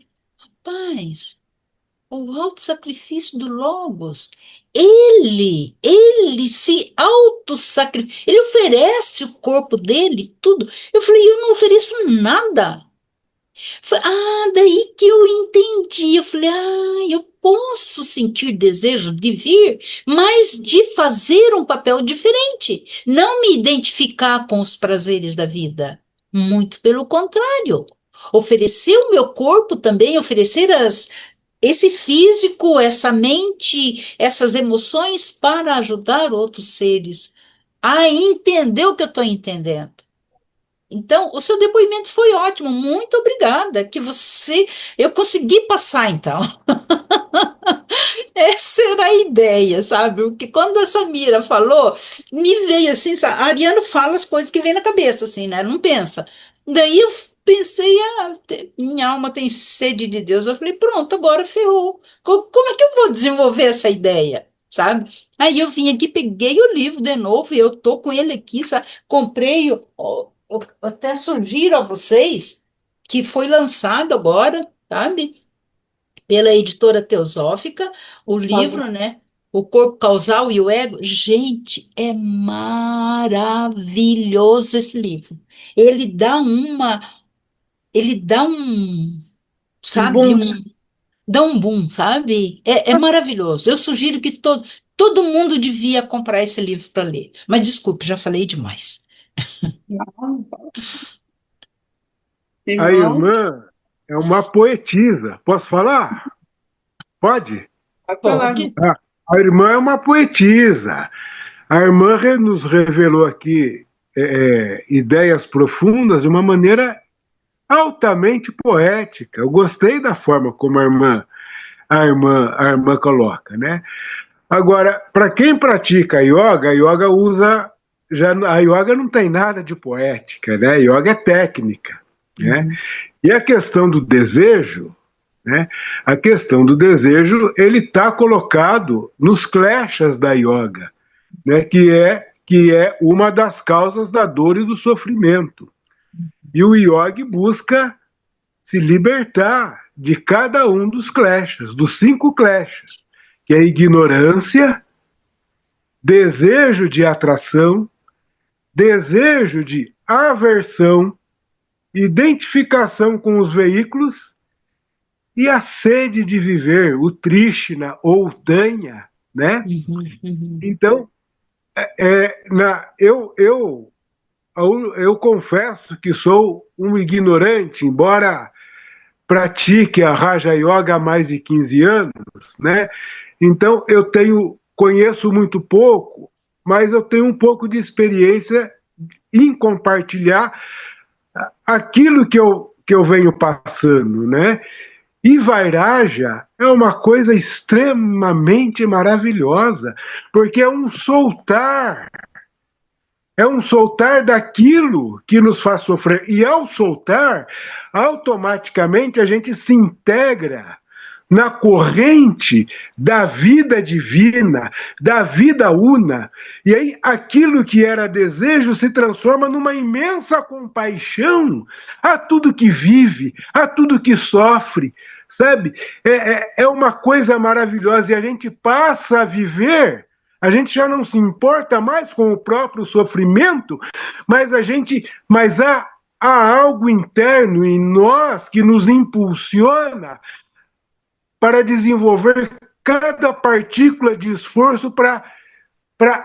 paz, o auto-sacrifício do Logos, ele se auto-sacrifica, ele oferece o corpo dele, tudo. Eu falei, eu não ofereço nada. Daí que eu entendi. Eu falei, eu posso sentir desejo de vir, mas de fazer um papel diferente, não me identificar com os prazeres da vida. Muito pelo contrário. Oferecer o meu corpo também, oferecer esse físico, essa mente, essas emoções para ajudar outros seres a entender o que eu estou entendendo. Então, o seu depoimento foi ótimo, muito obrigada. Eu consegui passar, então. Essa era a ideia, sabe? Porque quando a Samira falou, me veio assim, sabe? A Ariano fala as coisas que vem na cabeça, assim, né? Não pensa. Daí eu pensei, minha alma tem sede de Deus. Eu falei, pronto, agora ferrou. Como é que eu vou desenvolver essa ideia? Sabe? Aí eu vim aqui, peguei o livro de novo e eu tô com ele aqui, sabe? Comprei, eu até sugiro a vocês que foi lançado agora, sabe? Pela editora Teosófica, o Olha, livro, né? O Corpo Causal e o Ego. Gente, é maravilhoso esse livro. Ele dá uma, ele dá um, Um sabe, boom. dá um boom, sabe? É maravilhoso. Eu sugiro que todo mundo devia comprar esse livro para ler. Mas desculpe, já falei demais. A Irmãos, irmã é uma poetisa. Posso falar? Pode? pode falar, irmão. Pode? A irmã é uma poetisa. A irmã nos revelou aqui ideias profundas de uma maneira altamente poética. Eu gostei da forma como a irmã coloca, né? Agora, para quem pratica a yoga usa a yoga não tem nada de poética, né? A yoga é técnica, né? Uhum. E a questão do desejo, né? A questão do desejo, ele está colocado nos kleshas da yoga, né? Que é uma das causas da dor e do sofrimento. E o yogi busca se libertar de cada um dos kleshas, dos 5 kleshas, que é a ignorância, desejo de atração, desejo de aversão, identificação com os veículos e a sede de viver, o Trishna ou o Tanya, né? Então, eu confesso que sou um ignorante, embora pratique a Raja Yoga há mais de 15 anos, né? Então, conheço muito pouco, mas eu tenho um pouco de experiência em compartilhar aquilo que eu venho passando, né? E Vairaja é uma coisa extremamente maravilhosa, porque é um soltar daquilo que nos faz sofrer. E ao soltar, automaticamente a gente se integra na corrente da vida divina, da vida una. E aí aquilo que era desejo se transforma numa imensa compaixão a tudo que vive, a tudo que sofre, sabe? É uma coisa maravilhosa e a gente passa a viver. A gente já não se importa mais com o próprio sofrimento, mas há algo interno em nós que nos impulsiona para desenvolver cada partícula de esforço para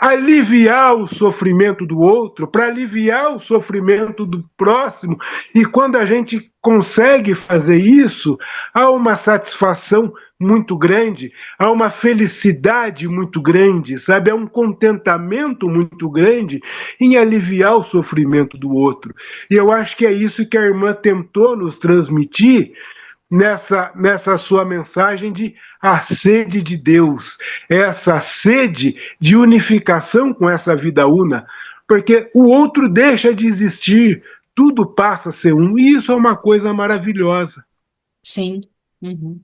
aliviar o sofrimento do outro, para aliviar o sofrimento do próximo. E quando a gente consegue fazer isso, há uma satisfação muito grande, há uma felicidade muito grande, sabe? Há um contentamento muito grande em aliviar o sofrimento do outro. E eu acho que é isso que a irmã tentou nos transmitir nessa sua mensagem de a sede de Deus, essa sede de unificação com essa vida una, porque o outro deixa de existir, tudo passa a ser um, e isso é uma coisa maravilhosa. Sim. Uhum.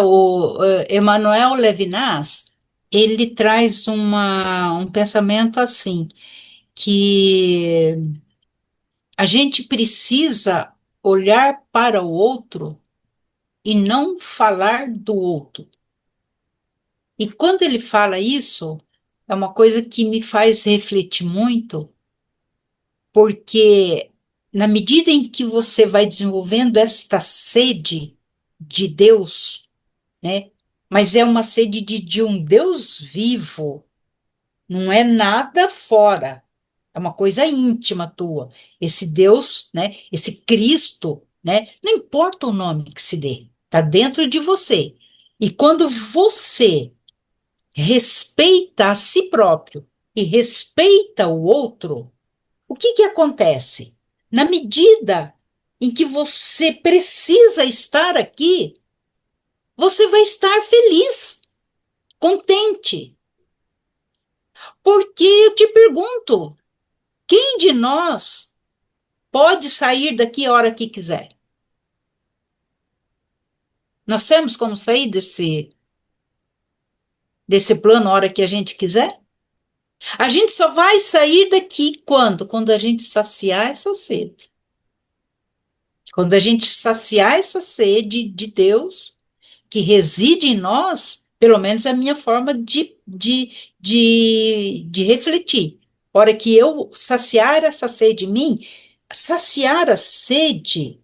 O Emmanuel Levinas, ele traz um pensamento assim, que a gente precisa olhar para o outro e não falar do outro. E quando ele fala isso, é uma coisa que me faz refletir muito, porque na medida em que você vai desenvolvendo esta sede de Deus, né? Mas é uma sede de um Deus vivo, não é nada fora, é uma coisa íntima tua. Esse Deus, né? Esse Cristo, né? Não importa o nome que se dê, está dentro de você. E quando você respeita a si próprio e respeita o outro, o que acontece? Na medida em que você precisa estar aqui, você vai estar feliz, contente. Porque eu te pergunto, quem de nós pode sair daqui a hora que quiser? Nós temos como sair desse plano a hora que a gente quiser? A gente só vai sair daqui quando? Quando a gente saciar essa sede. Quando a gente saciar essa sede de Deus, que reside em nós, pelo menos é a minha forma de refletir. A hora que eu saciar essa sede em mim, saciar a sede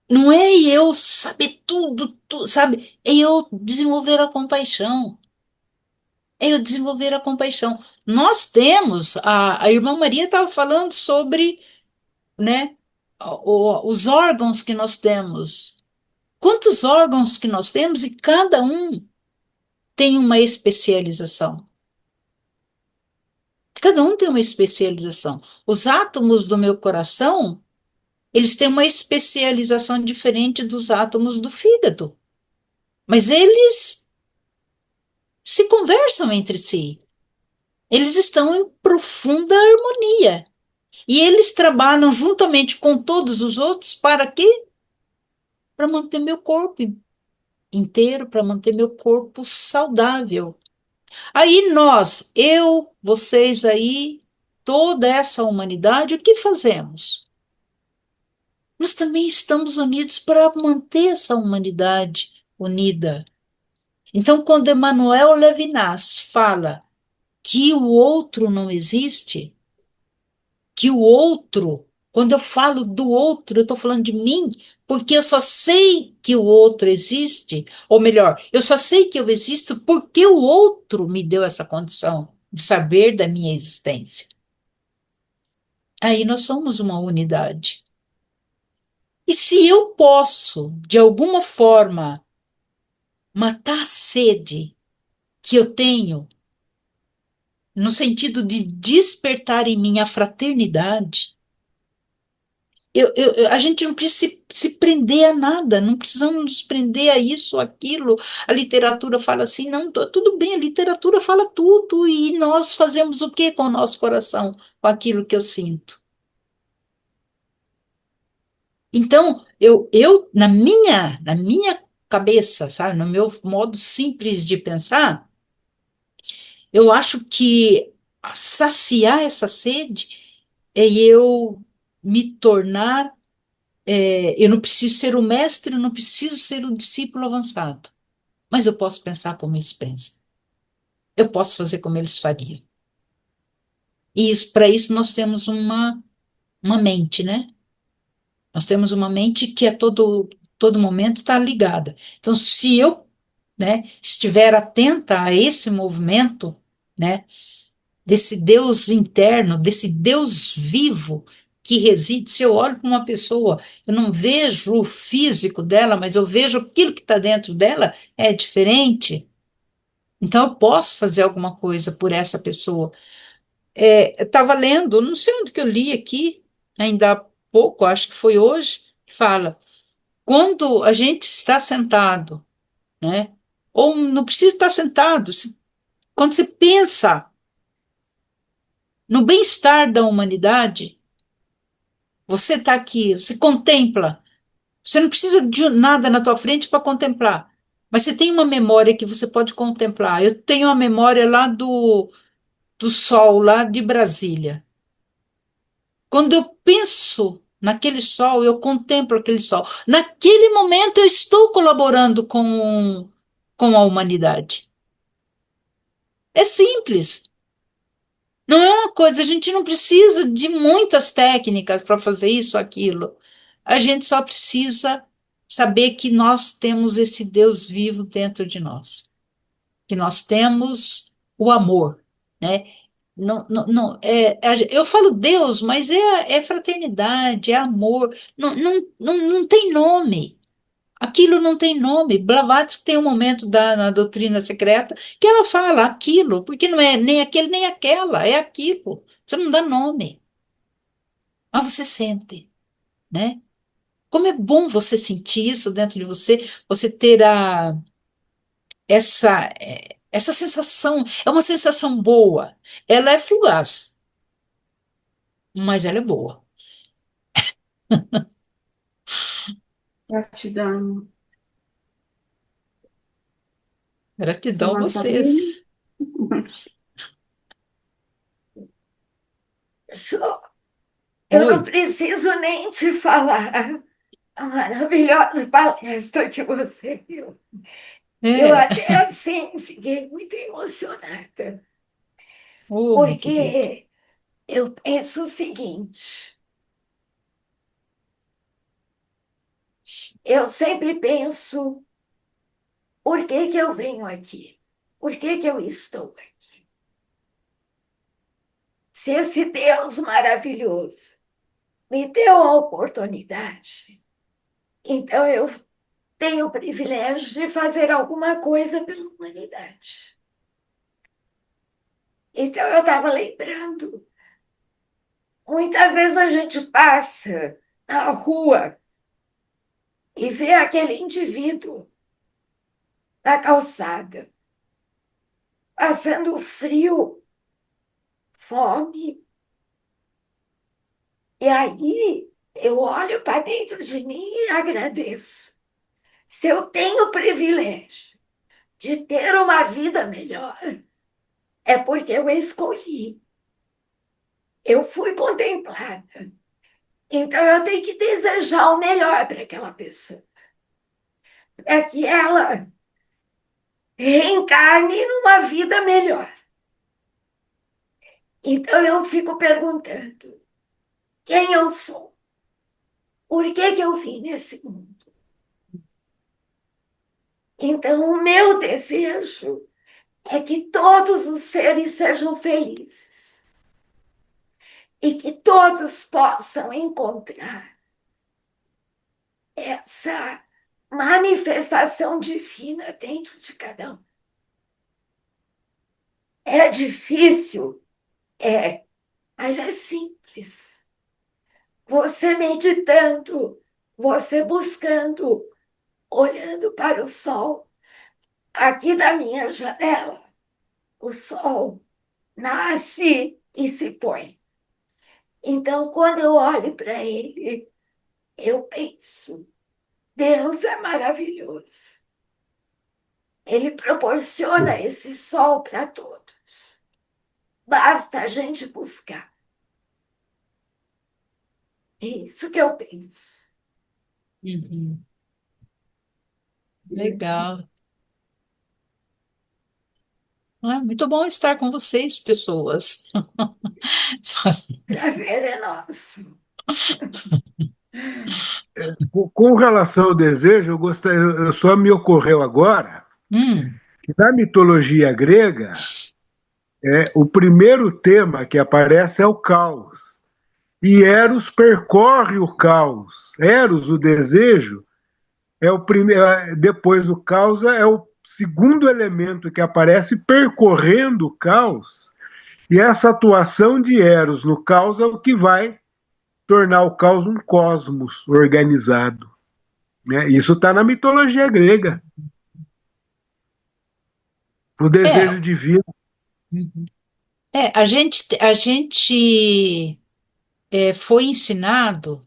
não é eu saber tudo, sabe? É eu desenvolver a compaixão. É eu desenvolver a compaixão. Nós temos, a irmã Maria estava falando sobre, né, os órgãos que nós temos. Quantos órgãos que nós temos e cada um tem uma especialização. Cada um tem uma especialização. Os átomos do meu coração, eles têm uma especialização diferente dos átomos do fígado. Mas eles se conversam entre si. Eles estão em profunda harmonia. E eles trabalham juntamente com todos os outros para quê? Para manter meu corpo inteiro, para manter meu corpo saudável. Aí nós, eu, vocês aí, toda essa humanidade, o que fazemos? Nós também estamos unidos para manter essa humanidade unida. Então, quando Emmanuel Levinas fala que o outro não existe, que o outro, quando eu falo do outro, eu estou falando de mim, porque eu só sei que o outro existe, ou melhor, eu só sei que eu existo porque o outro me deu essa condição de saber da minha existência. Aí nós somos uma unidade. E se eu posso, de alguma forma, matar a sede que eu tenho, no sentido de despertar em mim a fraternidade, a gente não precisa se prender a nada, não precisamos nos prender a isso, aquilo. A literatura fala assim, não, tudo bem, a literatura fala tudo, e nós fazemos o que com o nosso coração, com aquilo que eu sinto? Então, eu na minha cabeça, sabe, no meu modo simples de pensar, eu acho que saciar essa sede é eu me tornar. Eu não preciso ser o mestre, eu não preciso ser o discípulo avançado, mas eu posso pensar como eles pensam, eu posso fazer como eles fariam. E para isso nós temos uma mente, né? Nós temos uma mente que a todo momento está ligada. Então, se eu, né, estiver atenta a esse movimento, né, desse Deus interno, desse Deus vivo que reside. Se eu olho para uma pessoa, eu não vejo o físico dela, mas eu vejo aquilo que está dentro dela é diferente. Então eu posso fazer alguma coisa por essa pessoa. Eu estava lendo, não sei onde que eu li aqui, ainda há pouco, acho que foi hoje, que fala, quando a gente está sentado, né? Ou não precisa estar sentado, quando você pensa no bem-estar da humanidade, você está aqui, você contempla. Você não precisa de nada na tua frente para contemplar. Mas você tem uma memória que você pode contemplar. Eu tenho uma memória lá do sol, lá de Brasília. Quando eu penso naquele sol, eu contemplo aquele sol. Naquele momento eu estou colaborando com a humanidade. É simples. Não é uma coisa, a gente não precisa de muitas técnicas para fazer isso, aquilo. A gente só precisa saber que nós temos esse Deus vivo dentro de nós, que nós temos o amor, né? Não, não, não, eu falo Deus, mas é fraternidade, é amor, não tem nome. Aquilo não tem nome. Blavatsky tem um momento na doutrina secreta que ela fala aquilo, porque não é nem aquele nem aquela, é aquilo. Você não dá nome, mas você sente, né? Como é bom você sentir isso dentro de você, você ter essa sensação, é uma sensação boa. Ela é fugaz, mas ela é boa. Gratidão, Gratidão a irmã Sabine. vocês. Jô, eu não Oi. preciso nem te falar a maravilhosa palestra que você viu. Eu É. até assim fiquei muito emocionada, Oh, minha querida. porque eu penso o seguinte: eu sempre penso, por que que eu venho aqui? Por que que eu estou aqui? Se esse Deus maravilhoso me deu a oportunidade, então eu tenho o privilégio de fazer alguma coisa pela humanidade. Então eu estava lembrando, muitas vezes a gente passa na rua e vê aquele indivíduo na calçada, passando frio, fome, e aí eu olho para dentro de mim e agradeço. Se eu tenho o privilégio de ter uma vida melhor, é porque eu escolhi. Eu fui contemplada. Então eu tenho que desejar o melhor para aquela pessoa, para que ela reencarne numa vida melhor. Então eu fico perguntando: quem eu sou? Por que eu vim nesse mundo? Então, o meu desejo é que todos os seres sejam felizes e que todos possam encontrar essa manifestação divina dentro de cada um. É difícil? É, mas é simples. Você meditando, você buscando, olhando para o sol, aqui da minha janela, o sol nasce e se põe. Então, quando eu olho para ele, eu penso: Deus é maravilhoso. Ele proporciona esse sol para todos. Basta a gente buscar. É isso que eu penso. Uhum. Legal. Ah, muito bom estar com vocês, pessoas. Prazer é nosso. Com relação ao desejo, só me ocorreu agora Hum, que na mitologia grega, o primeiro tema que aparece é o caos. E Eros percorre o caos. Eros, o desejo, é o primeiro. Depois o caos é o segundo elemento que aparece percorrendo o caos. E essa atuação de Eros no caos é o que vai tornar o caos um cosmos organizado. Né? Isso está na mitologia grega. O é, desejo divino. uhum. A gente foi ensinado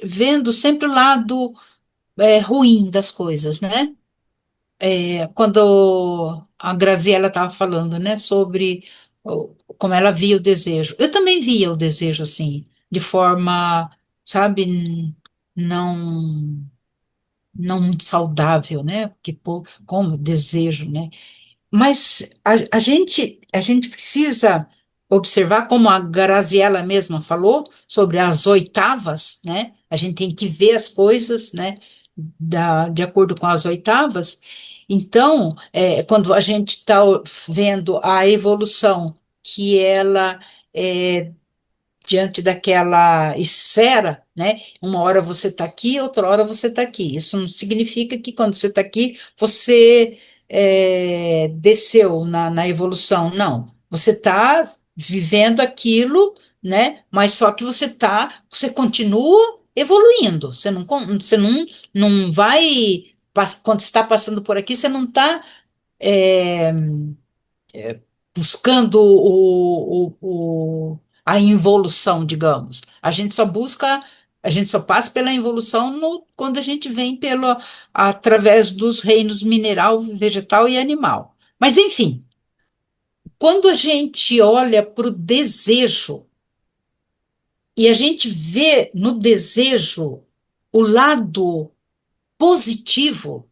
vendo sempre o lado ruim das coisas, né? Quando a Graziella estava falando, né, sobre como ela via o desejo. Eu também via o desejo assim, de forma, sabe, não não muito saudável, né? Porque, pô, como desejo, né? Mas a gente precisa observar, como a Graziella mesma falou, sobre as oitavas, né? A gente tem que ver as coisas, né? De acordo com as oitavas. Então, quando a gente está vendo a evolução, que ela é diante daquela esfera, né? Uma hora você está aqui, outra hora você está aqui. Isso não significa que quando você está aqui, você desceu na evolução. Não. Você está vivendo aquilo, né? Mas só que você continua evoluindo. Você não vai, quando você está passando por aqui, você não está buscando a involução, digamos. A gente só passa pela involução quando a gente vem através dos reinos mineral, vegetal e animal. Mas, enfim, quando a gente olha para o desejo e a gente vê no desejo o lado positivo,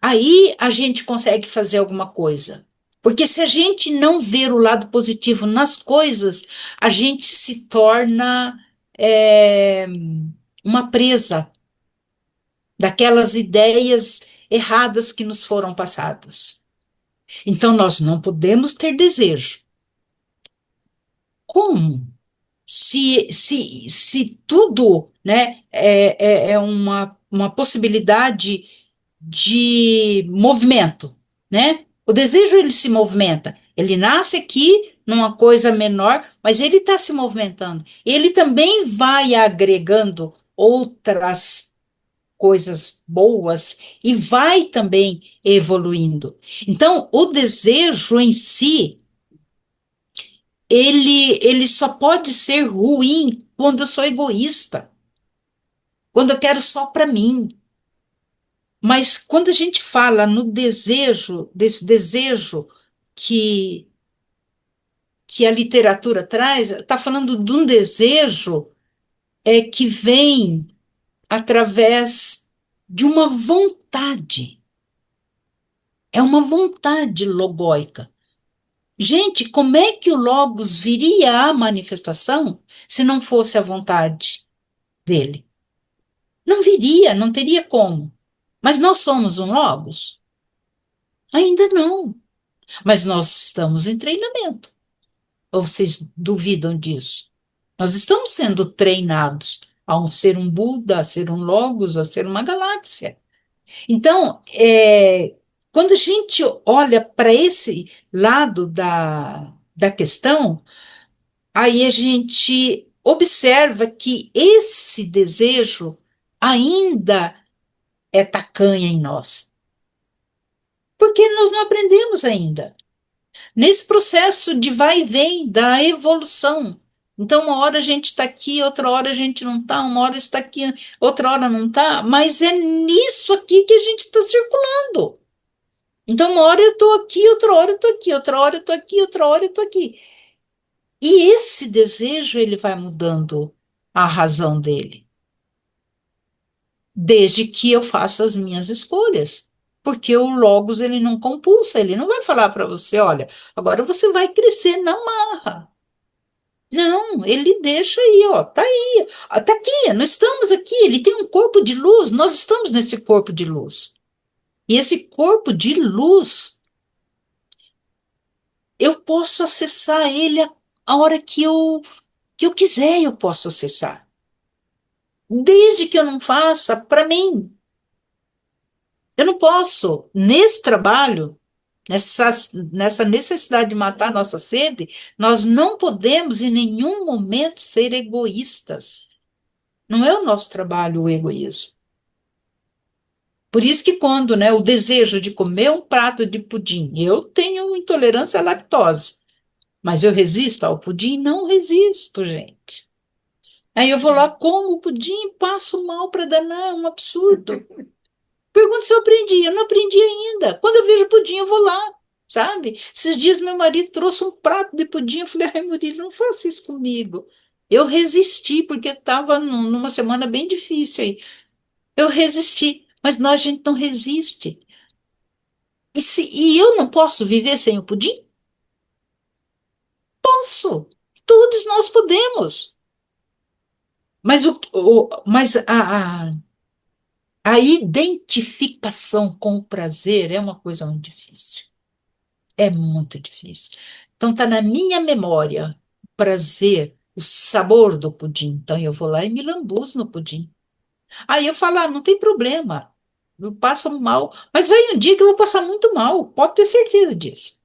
aí a gente consegue fazer alguma coisa. Porque se a gente não ver o lado positivo nas coisas, a gente se torna é, uma presa daquelas ideias erradas que nos foram passadas. Então, nós não podemos ter desejo. Como? Se tudo, né, é uma possibilidade de movimento, né? O desejo, ele se movimenta, ele nasce aqui numa coisa menor, mas ele está se movimentando. Ele também vai agregando outras coisas boas e vai também evoluindo. Então, o desejo em si, ele só pode ser ruim quando eu sou egoísta, quando eu quero só para mim. Mas quando a gente fala no desejo, desse desejo que, que a literatura traz, está falando de um desejo que vem através de uma vontade. É uma vontade logóica. Gente, como é que o Logos viria à manifestação se não fosse a vontade dele? Não viria, não teria como. Mas nós somos um Logos? Ainda não. Mas nós estamos em treinamento. Ou vocês duvidam disso? Nós estamos sendo treinados a ser um Buda, a ser um Logos, a ser uma galáxia. Então, quando a gente olha para esse lado da questão, aí a gente observa que esse desejo ainda é tacanha em nós, porque nós não aprendemos ainda. Nesse processo de vai e vem da evolução. Então, uma hora a gente está aqui, outra hora a gente não está, uma hora está aqui, outra hora não está, mas é nisso aqui que a gente está circulando. Então, uma hora eu estou aqui, outra hora eu estou aqui, outra hora eu estou aqui, outra hora eu estou aqui. E esse desejo, ele vai mudando a razão dele, desde que eu faça as minhas escolhas. Porque o Logos, ele não compulsa, ele não vai falar para você, olha, agora você vai crescer na marra. Não, ele deixa aí, ó, tá aí, ó, tá aqui, nós estamos aqui, ele tem um corpo de luz, nós estamos nesse corpo de luz. E esse corpo de luz, eu posso acessar ele a hora que eu quiser, eu posso acessar. Desde que eu não faça para mim. Eu não posso, nesse trabalho, nessa necessidade de matar a nossa sede, nós não podemos em nenhum momento ser egoístas. Não é o nosso trabalho o egoísmo. Por isso que quando, né, o desejo de comer um prato de pudim, eu tenho intolerância à lactose, mas eu resisto ao pudim? Não resisto, gente. Aí eu vou lá, como o pudim, passo mal para danar, é um absurdo. Pergunto se eu aprendi. Eu não aprendi ainda. Quando eu vejo pudim, eu vou lá, sabe? Esses dias meu marido trouxe um prato de pudim. Eu falei, ai, Murilo, não faça isso comigo. Eu resisti, porque estava numa semana bem difícil aí. Eu resisti, mas nós, a gente não resiste. E eu não posso viver sem o pudim? Posso. Todos nós podemos. Mas, mas a identificação com o prazer é uma coisa muito difícil. É muito difícil. Então, está na minha memória o prazer, o sabor do pudim. Então, eu vou lá e me lambuzo no pudim. Aí eu falo, não tem problema, eu passo mal. Mas vai um dia que eu vou passar muito mal, pode ter certeza disso.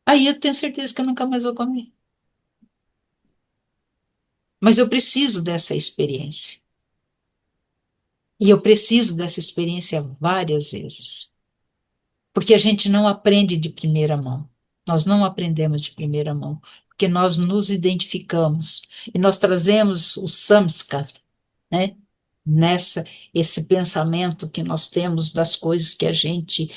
Aí eu tenho certeza que eu nunca mais vou comer. Mas eu preciso dessa experiência. E eu preciso dessa experiência várias vezes. Porque a gente não aprende de primeira mão. Nós não aprendemos de primeira mão, porque nós nos identificamos e nós trazemos o samskar, né? Esse pensamento que nós temos das coisas que a gente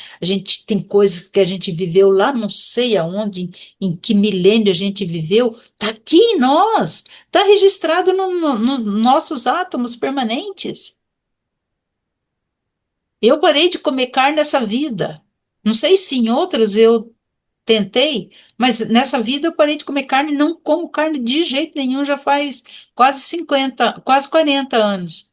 tem coisas que a gente viveu lá, não sei aonde, em que milênio a gente viveu, está aqui em nós, está registrado nos nossos átomos permanentes. Eu parei de comer carne nessa vida. Não sei se em outras eu tentei, mas nessa vida eu parei de comer carne, não como carne de jeito nenhum, já faz quase 50, quase 40 anos.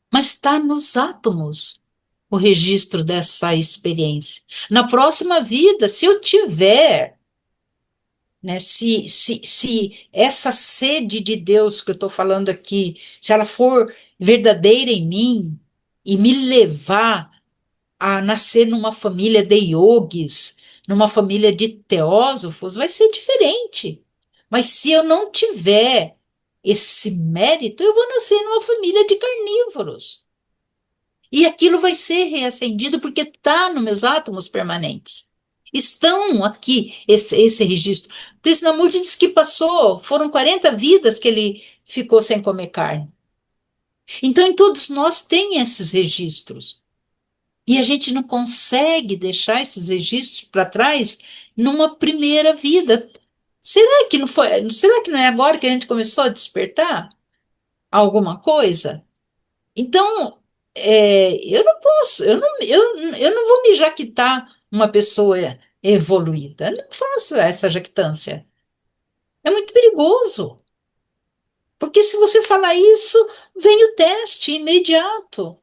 Mas está nos átomos o registro dessa experiência. Na próxima vida, se eu tiver, né, se essa sede de Deus que eu estou falando aqui, se ela for verdadeira em mim e me levar a nascer numa família de yogis, numa família de teósofos, vai ser diferente. Mas se eu não tiver esse mérito, eu vou nascer numa família de carnívoros. E aquilo vai ser reacendido porque está nos meus átomos permanentes. Estão aqui esse registro. Krishnamurti diz que foram 40 vidas que ele ficou sem comer carne. Então, em todos nós tem esses registros. E a gente não consegue deixar esses registros para trás numa primeira vida. Será que não foi? Será que não é agora que a gente começou a despertar alguma coisa? Então, eu não posso, eu não vou me jaquitar uma pessoa evoluída. Não faço essa jactância. É muito perigoso. Porque se você falar isso, vem o teste imediato.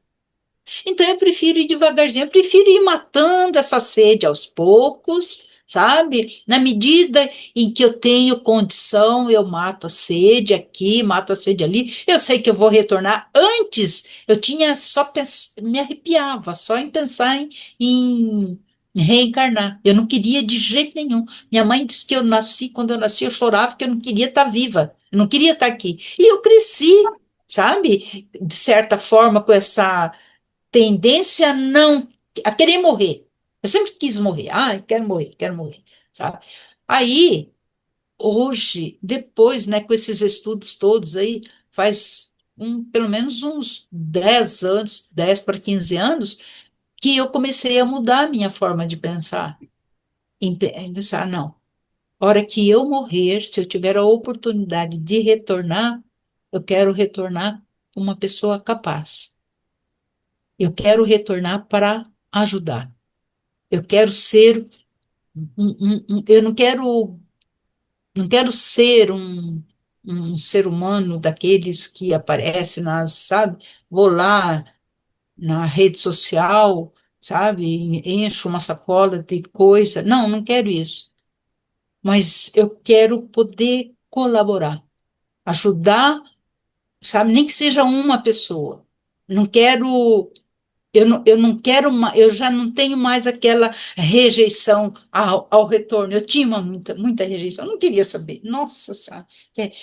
Então eu prefiro ir devagarzinho, eu prefiro ir matando essa sede aos poucos, sabe? Na medida em que eu tenho condição, eu mato a sede aqui, mato a sede ali. Eu sei que eu vou retornar. Antes, eu tinha só me arrepiava só em pensar em reencarnar. Eu não queria de jeito nenhum. Minha mãe disse que eu nasci, quando eu nasci, eu chorava que eu não queria estar viva. Eu não queria estar aqui. E eu cresci, sabe? De certa forma, com essa tendência a não a querer morrer. Eu sempre quis morrer. Ah, eu quero morrer, sabe? Aí, hoje, depois, né, com esses estudos todos aí, faz pelo menos uns 10 anos, 10 para 15 anos, que eu comecei a mudar a minha forma de pensar. Em pensar, não, hora que eu morrer, se eu tiver a oportunidade de retornar, eu quero retornar uma pessoa capaz. Eu quero retornar para ajudar. Eu quero ser eu não quero ser um ser humano daqueles que aparece nas, sabe? Vou lá na rede social, sabe? Encho uma sacola de coisa. Não, não quero isso. Mas eu quero poder colaborar, ajudar, sabe? Nem que seja uma pessoa. Não quero eu não quero, eu já não tenho mais aquela rejeição ao retorno. Eu tinha muita rejeição, eu não queria saber. Nossa Senhora.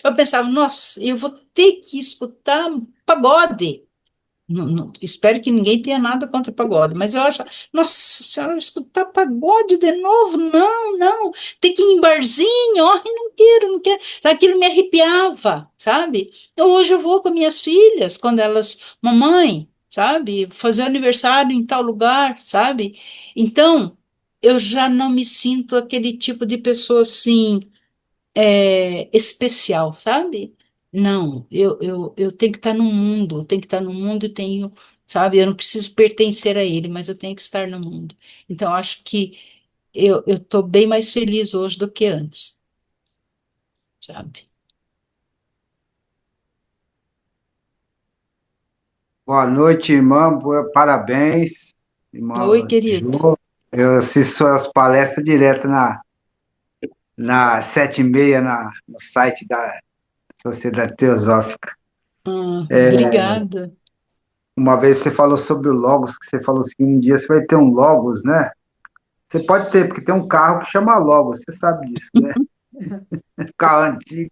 Eu pensava, nossa, eu vou ter que escutar pagode. Espero que ninguém tenha nada contra pagode, mas eu acho, nossa senhora, escutar pagode de novo? Não, não. Tem que ir em barzinho, ai, não quero, não quero. Aquilo me arrepiava, sabe? Hoje eu vou com minhas filhas, quando elas, mamãe, sabe, fazer aniversário em tal lugar, sabe? Então, eu já não me sinto aquele tipo de pessoa assim especial, sabe? Não, eu tenho que estar no mundo, eu tenho que estar no mundo e tenho, sabe? Eu não preciso pertencer a ele, mas eu tenho que estar no mundo. Então, acho que eu estou bem mais feliz hoje do que antes, sabe? Boa noite, irmã. Parabéns, Oi, irmã querido. Jo. Eu assisto suas palestras direto na 7h30 no site da Sociedade Teosófica. Obrigada. Uma vez você falou sobre o Logos, que você falou assim, um dia você vai ter um Logos, né? Você pode ter, porque tem um carro que chama Logos, você sabe disso, né? Um carro antigo.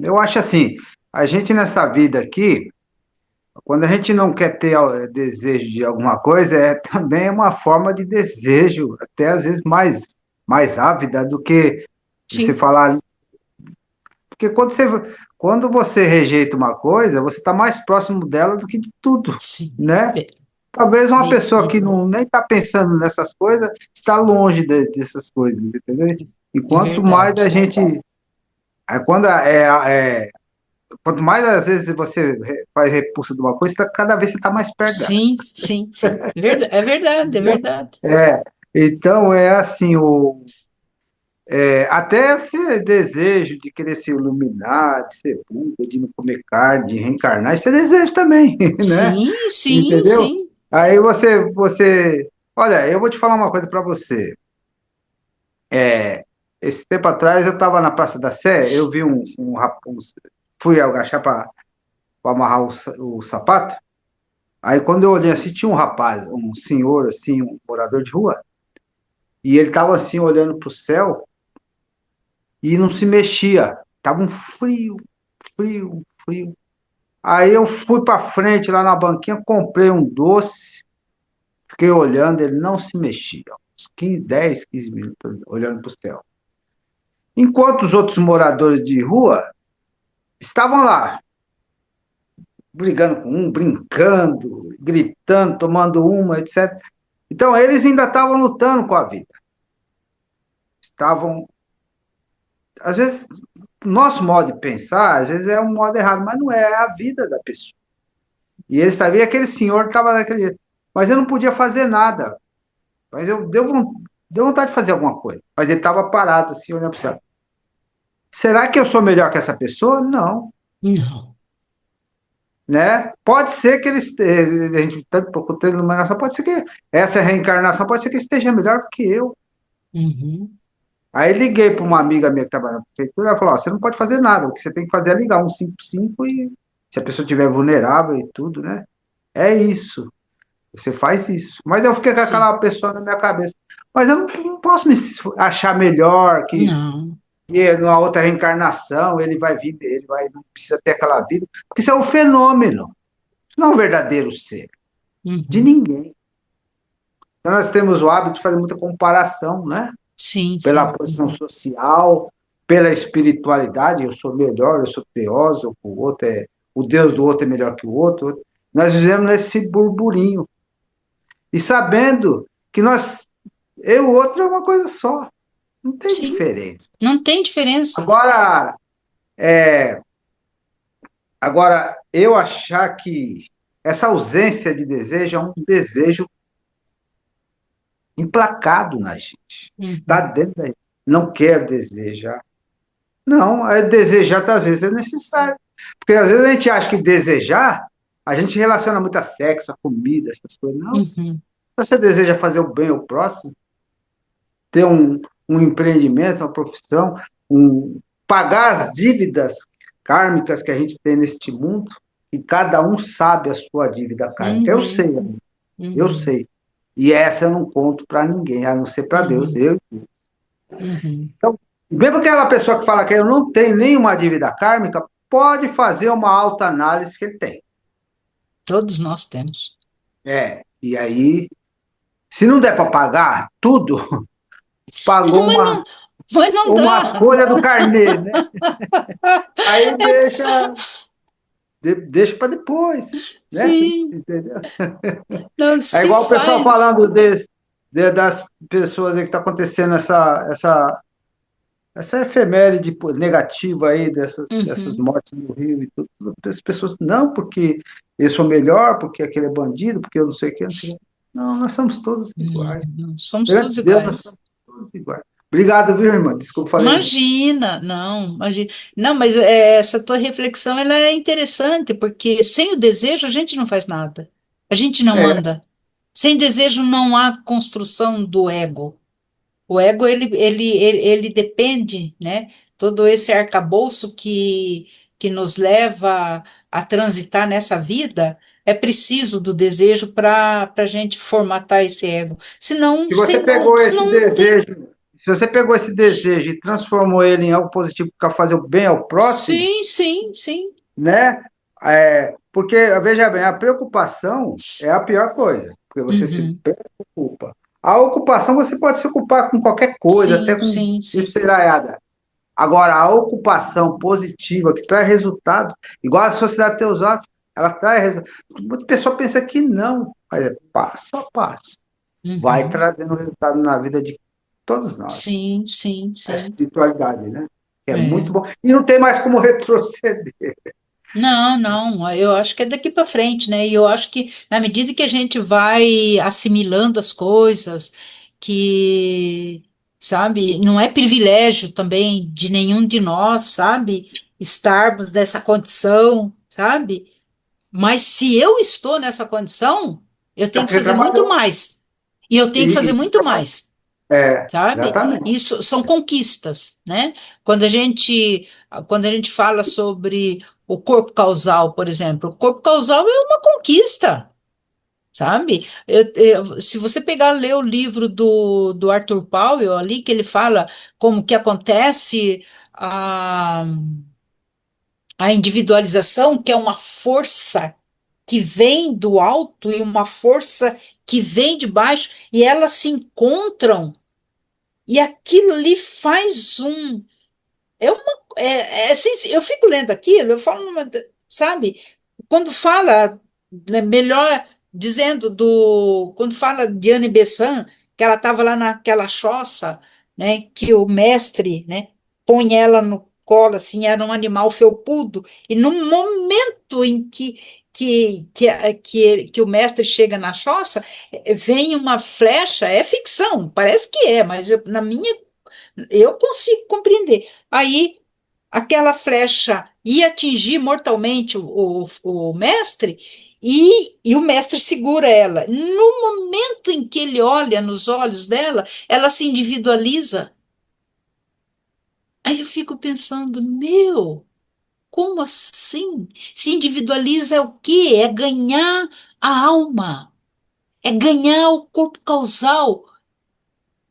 Eu acho assim, a gente nessa vida aqui, quando a gente não quer ter desejo de alguma coisa, também uma forma de desejo, até às vezes mais ávida do que você Sim, falar. Porque quando você rejeita uma coisa, você está mais próximo dela do que de tudo, sim. né? Talvez uma pessoa que Uhum. não nem está pensando nessas coisas está longe dessas coisas, entendeu? E É quanto mais a verdade. gente. Quando quanto mais às vezes você faz repulsa de uma coisa, cada vez você está mais perto dela. Sim, sim, sim. É verdade, é verdade, é verdade. É, então é assim, até esse desejo de querer se iluminar, de ser Buda, de não comer carne, de reencarnar, isso é desejo também, né? Sim, sim, Entendeu? sim. Aí olha, eu vou te falar uma coisa para você. Esse tempo atrás eu estava na Praça da Sé, eu vi fui agachar para amarrar o sapato. Aí quando eu olhei assim, tinha um rapaz, um senhor assim, um morador de rua, e ele estava assim olhando para o céu e não se mexia. Tava um frio, frio, frio. Aí eu fui para frente lá na banquinha, comprei um doce, fiquei olhando, ele não se mexia. Uns 15, 10, 15 minutos olhando para o céu. Enquanto os outros moradores de rua estavam lá, brigando com um, brincando, gritando, tomando uma, etc. Então eles ainda estavam lutando com a vida. Estavam, às vezes, nosso modo de pensar, às vezes é um modo errado, mas não é, é a vida da pessoa. E ele sabia que aquele senhor estava daquele jeito. Mas eu não podia fazer nada. Mas deu vontade de fazer alguma coisa. Mas ele estava parado, assim, olhando para o céu. Será que eu sou melhor que essa pessoa? Não, Não. né? Pode ser que a gente tanto pouco tempo numa encarnação, pode ser que essa reencarnação pode ser que esteja melhor que eu. Uhum. Aí liguei para uma amiga minha que trabalha na prefeitura, ela falou: ó, você não pode fazer nada, o que você tem que fazer é ligar um 155 e se a pessoa estiver vulnerável e tudo, né? É isso. Você faz isso. Mas eu fiquei com Sim. aquela pessoa na minha cabeça. Mas eu não posso me achar melhor Não. que numa outra reencarnação ele vai vir, não precisa ter aquela vida. Porque isso é um fenômeno. Isso não é um verdadeiro ser de Uhum. ninguém. Então nós temos o hábito de fazer muita comparação, né? Sim, Pela sim. posição social, pela espiritualidade. Eu sou melhor, eu sou teósofo, o Deus do outro é melhor que o outro. Nós vivemos nesse burburinho. E sabendo que eu e o outro é uma coisa só. Não tem Sim. diferença. Não tem diferença. Agora, é, agora, eu achar que essa ausência de desejo é um desejo emplacado na gente. Está Uhum. dentro da gente. Não quer desejar. Não, desejar às vezes é necessário. Porque às vezes a gente acha que desejar, a gente relaciona muito a sexo, a comida, essas coisas. Não. Se Uhum. você deseja fazer o bem ao próximo, ter um empreendimento, uma profissão, pagar as dívidas kármicas que a gente tem neste mundo, e cada um sabe a sua dívida kármica. Uhum. Eu Uhum. sei. E essa eu não conto para ninguém, a não ser para Deus. Uhum. Uhum. Então, mesmo aquela pessoa que fala que eu não tenho nenhuma dívida kármica, pode fazer uma autoanálise que ele tem. Todos nós temos. E aí, se não der para pagar tudo, pagou Não, mas não uma dá. folha do carnê, né? Aí deixa para depois, né? Sim, Entendeu? não É se igual o pessoal faz. falando das pessoas aí que está acontecendo essa efeméride negativa aí dessas Uhum. mortes no Rio e tudo. As pessoas, não, porque eu sou melhor, porque aquele é bandido, porque eu não sei o que, não sei o que. Não, nós somos todos Não, iguais. não, somos Perante todos Deus, nós iguais. somos todos iguais. Obrigado, viu, irmã? Desculpa, falei muito. Imagina, não, imagina. Não, mas essa tua reflexão ela é interessante, porque sem o desejo a gente não faz nada. A gente não É, anda. Sem desejo não há construção do ego. O ego, ele depende, né? Todo esse arcabouço que nos leva a transitar nessa vida, é preciso do desejo para a gente formatar esse ego. Senão, se você pegou esse desejo, se você pegou esse desejo e transformou ele em algo positivo para fazer o bem ao próximo, sim, sim, sim. né? Porque, veja bem, a preocupação é a pior coisa, porque você se Uhum. preocupa. A ocupação você pode se ocupar com qualquer coisa, até Sim, com sim, sim. esferaiada. Agora, a ocupação positiva que traz resultado, igual a sociedade teosófica, ela traz resultado. Muita pessoa pensa que não, mas é passo a passo. Vai Uhum. trazendo resultado na vida de todos nós. Sim, sim, A sim. espiritualidade, né? Que é muito É. bom. E não tem mais como retroceder. Não, não, eu acho que é daqui para frente, né? E eu acho que na medida que a gente vai assimilando as coisas, que, sabe, não é privilégio também de nenhum de nós, sabe, estarmos nessa condição, sabe? Mas se eu estou nessa condição, eu É tenho que porque você fazer muito trabalhou. mais. E eu tenho que fazer muito mais. Sabe? Exatamente. Isso são conquistas, né? Quando a gente fala sobre o corpo causal, por exemplo, o corpo causal é uma conquista, sabe? Se você pegar ler o livro do Arthur Powell ali, que ele fala como que acontece a individualização, que é uma força que vem do alto e uma força que vem de baixo, e elas se encontram e aquilo ali faz um. Assim, eu fico lendo aquilo, eu falo, sabe? Quando fala, né, melhor dizendo quando fala de Anne Besant, que ela estava lá naquela choça, né? Que o mestre, né? Põe ela no colo, assim, era um animal felpudo, e no momento em que que o mestre chega na choça, vem uma flecha, é ficção, parece que é, mas eu consigo compreender. Aí aquela flecha ia atingir mortalmente o mestre, e o mestre segura ela. No momento em que ele olha nos olhos dela, ela se individualiza. Aí eu fico pensando, meu, como assim? Se individualiza é o quê? É ganhar a alma, é ganhar o corpo causal.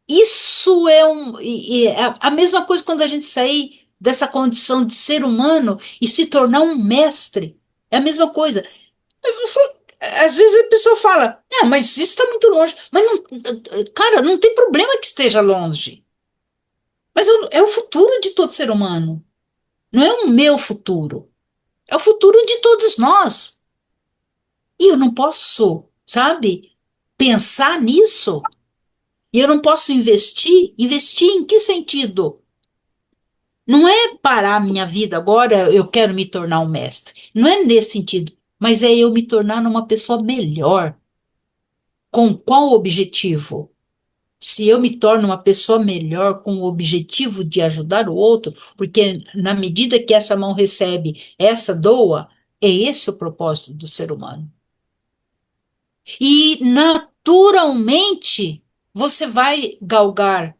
Isso é e é a mesma coisa quando a gente sair dessa condição de ser humano e se tornar um mestre. É a mesma coisa. Às vezes a pessoa fala, mas isso está muito longe. Mas, não, cara, não tem problema que esteja longe. Mas é o futuro de todo ser humano. Não é o meu futuro. É o futuro de todos nós. E eu não posso, sabe, pensar nisso. E eu não posso investir. Investir em que sentido? Não é parar a minha vida agora, eu quero me tornar um mestre. Não é nesse sentido. Mas é eu me tornar uma pessoa melhor. Com qual objetivo? Se eu me torno uma pessoa melhor com o objetivo de ajudar o outro, porque na medida que essa mão recebe, essa doa, é esse o propósito do ser humano. E naturalmente você vai galgar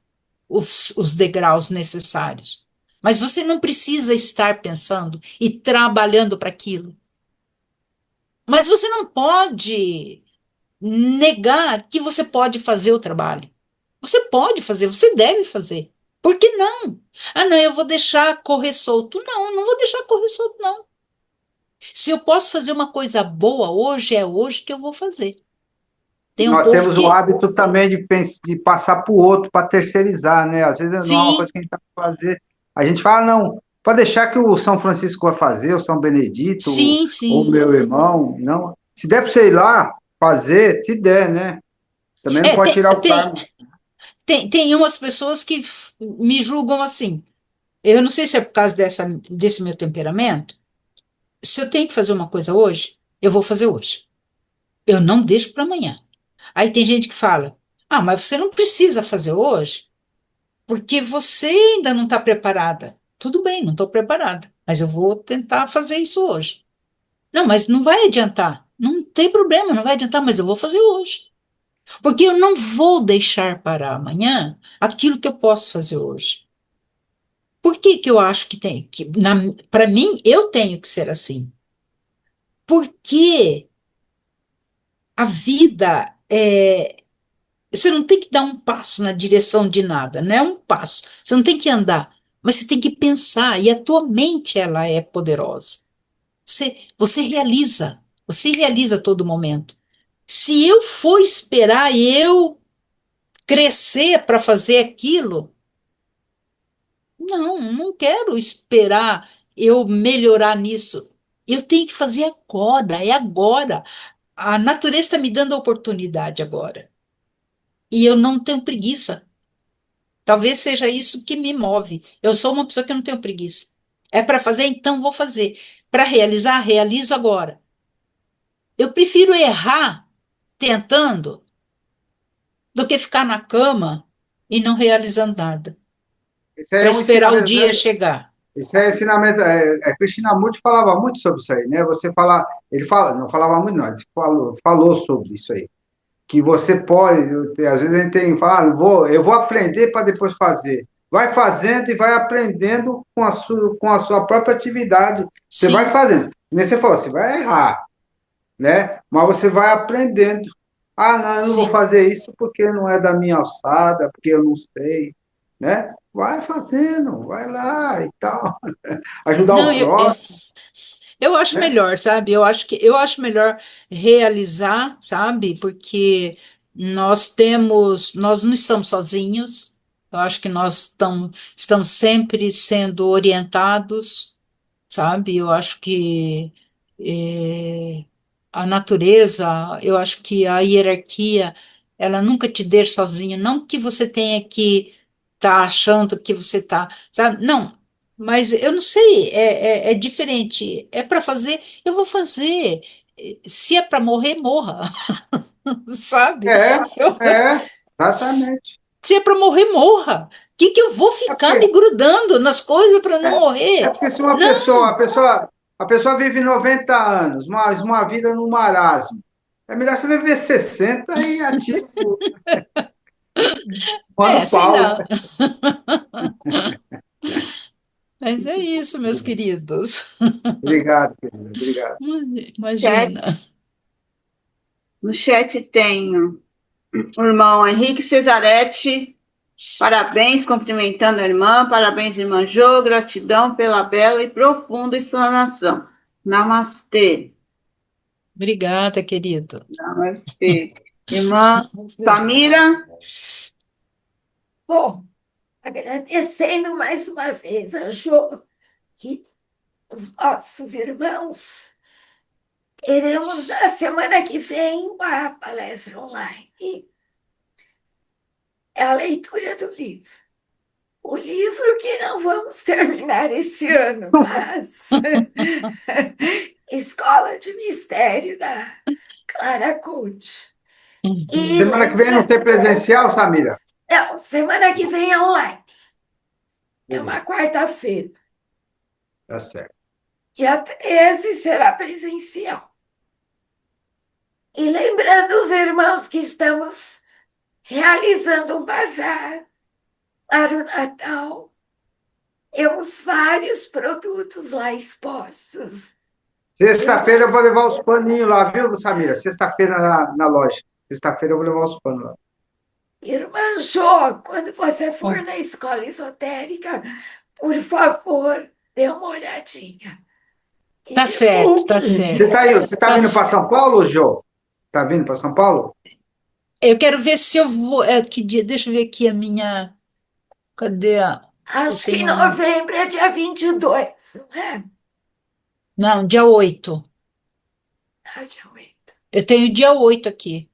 os degraus necessários. Mas você não precisa estar pensando e trabalhando para aquilo. Mas você não pode negar que você pode fazer o trabalho. Você pode fazer, você deve fazer. Por que não? Ah, não, eu vou deixar correr solto. Não, eu não vou deixar correr solto, não. Se eu posso fazer uma coisa boa hoje, é hoje que eu vou fazer. Tem um Nós povo temos o que. hábito também de passar para o outro, para terceirizar, né? Às vezes não é uma coisa Sim, que a gente está fazer. A gente fala, não, pode deixar que o São Francisco vai fazer, o São Benedito, sim, ou o sim. meu irmão, não. Se der para você ir lá fazer, se der, né? Também não É, pode tem, tirar o tem, karma. tem umas pessoas que me julgam assim. Eu não sei se é por causa desse meu temperamento. Se eu tenho que fazer uma coisa hoje, eu vou fazer hoje. Eu não deixo para amanhã. Aí tem gente que fala: mas você não precisa fazer hoje, porque você ainda não está preparada. Tudo bem, não estou preparada, mas eu vou tentar fazer isso hoje. Não, mas não vai adiantar. Não tem problema, não vai adiantar, mas eu vou fazer hoje. Porque eu não vou deixar para amanhã aquilo que eu posso fazer hoje. Por que que eu acho que tem que, para mim, eu tenho que ser assim? Porque a vida você não tem que dar um passo na direção de nada, não é um passo. Você não tem que andar, mas você tem que pensar, e a tua mente ela é poderosa. Você realiza a todo momento. Se eu for esperar eu crescer para fazer aquilo, não quero esperar eu melhorar nisso. Eu tenho que fazer agora, é agora. A natureza está me dando a oportunidade agora. E eu não tenho preguiça. Talvez seja isso que me move. Eu sou uma pessoa que não tenho preguiça. É para fazer, então vou fazer. Para realizar, realizo agora. Eu prefiro errar tentando do que ficar na cama e não realizando nada, Isso aí para é um esperar o ensinamento, dia chegar. isso é ensinamento. Krishnamurti falava muito sobre isso aí, né? Você fala, ele fala, não falava muito, não, ele falou sobre isso aí. Que você pode, às vezes a gente tem, fala, eu vou aprender para depois fazer. Vai fazendo e vai aprendendo com a sua própria atividade. Você vai Sim, fazendo. Nem você falou, você vai errar, né? Mas você vai aprendendo. Ah, não, eu não vou sim. fazer isso porque não é da minha alçada, porque eu não sei, né? Vai fazendo, vai lá e tal. Ajudar Não, o próximo, eu acho né? melhor, sabe? Eu acho melhor realizar, sabe? Porque nós não estamos sozinhos. Eu acho que nós estamos sempre sendo orientados, sabe? Eu acho que eh, a natureza, eu acho que a hierarquia, ela nunca te deixa sozinho. Não que você tenha que estar achando que você está, sabe? Não, mas eu não sei, é diferente. É para fazer, eu vou fazer. se é para morrer, morra, sabe? É, Eu- exatamente. se é para morrer, morra. Que eu vou É ficar porque, me grudando nas coisas para não é morrer? porque se uma pessoa, Não, a pessoa vive 90 anos, mas uma vida no marasmo. É melhor você viver 60 e ativo, mano sei pau, lá. né? Mas é isso, meus queridos. Obrigado, querida, obrigado. Chat, Imagina. no chat tenho o irmão Henrique Cesaretti. Parabéns, cumprimentando a irmã. Parabéns, irmã Jô. Gratidão pela bela e profunda explanação. Namastê. Obrigada, querido. Namastê. Irmã Samira. Bom, agradecendo mais uma vez a Jô e os nossos irmãos, teremos na semana que vem uma palestra online. É a leitura do livro. O livro que não vamos terminar esse ano, mas Escola de Mistério da Clara Coach. E Uhum. Semana que vem não tem presencial, Samira? não, semana que vem é online. É uma Beleza, quarta-feira. tá certo. Dia 13 será presencial. E lembrando os irmãos que estamos realizando um bazar para o Natal. Temos vários produtos lá expostos. Sexta-feira eu vou levar os paninhos lá, viu, Samira? Sexta-feira na loja. Sexta-feira eu vou levar os panos lá. Irmã Jô, quando você Ó, for na escola esotérica, por favor, dê uma olhadinha. E tá certo, tá Você certo. está aí, você tá Tá vindo c- para São Paulo, Jô? Tá vindo para São Paulo? Eu quero ver se eu vou. Que dia? Deixa eu ver aqui a minha. Cadê a. Eu acho que tenho um. novembro é dia 22, não é? Não, dia 8. Ah, dia 8. Eu tenho dia 8 aqui.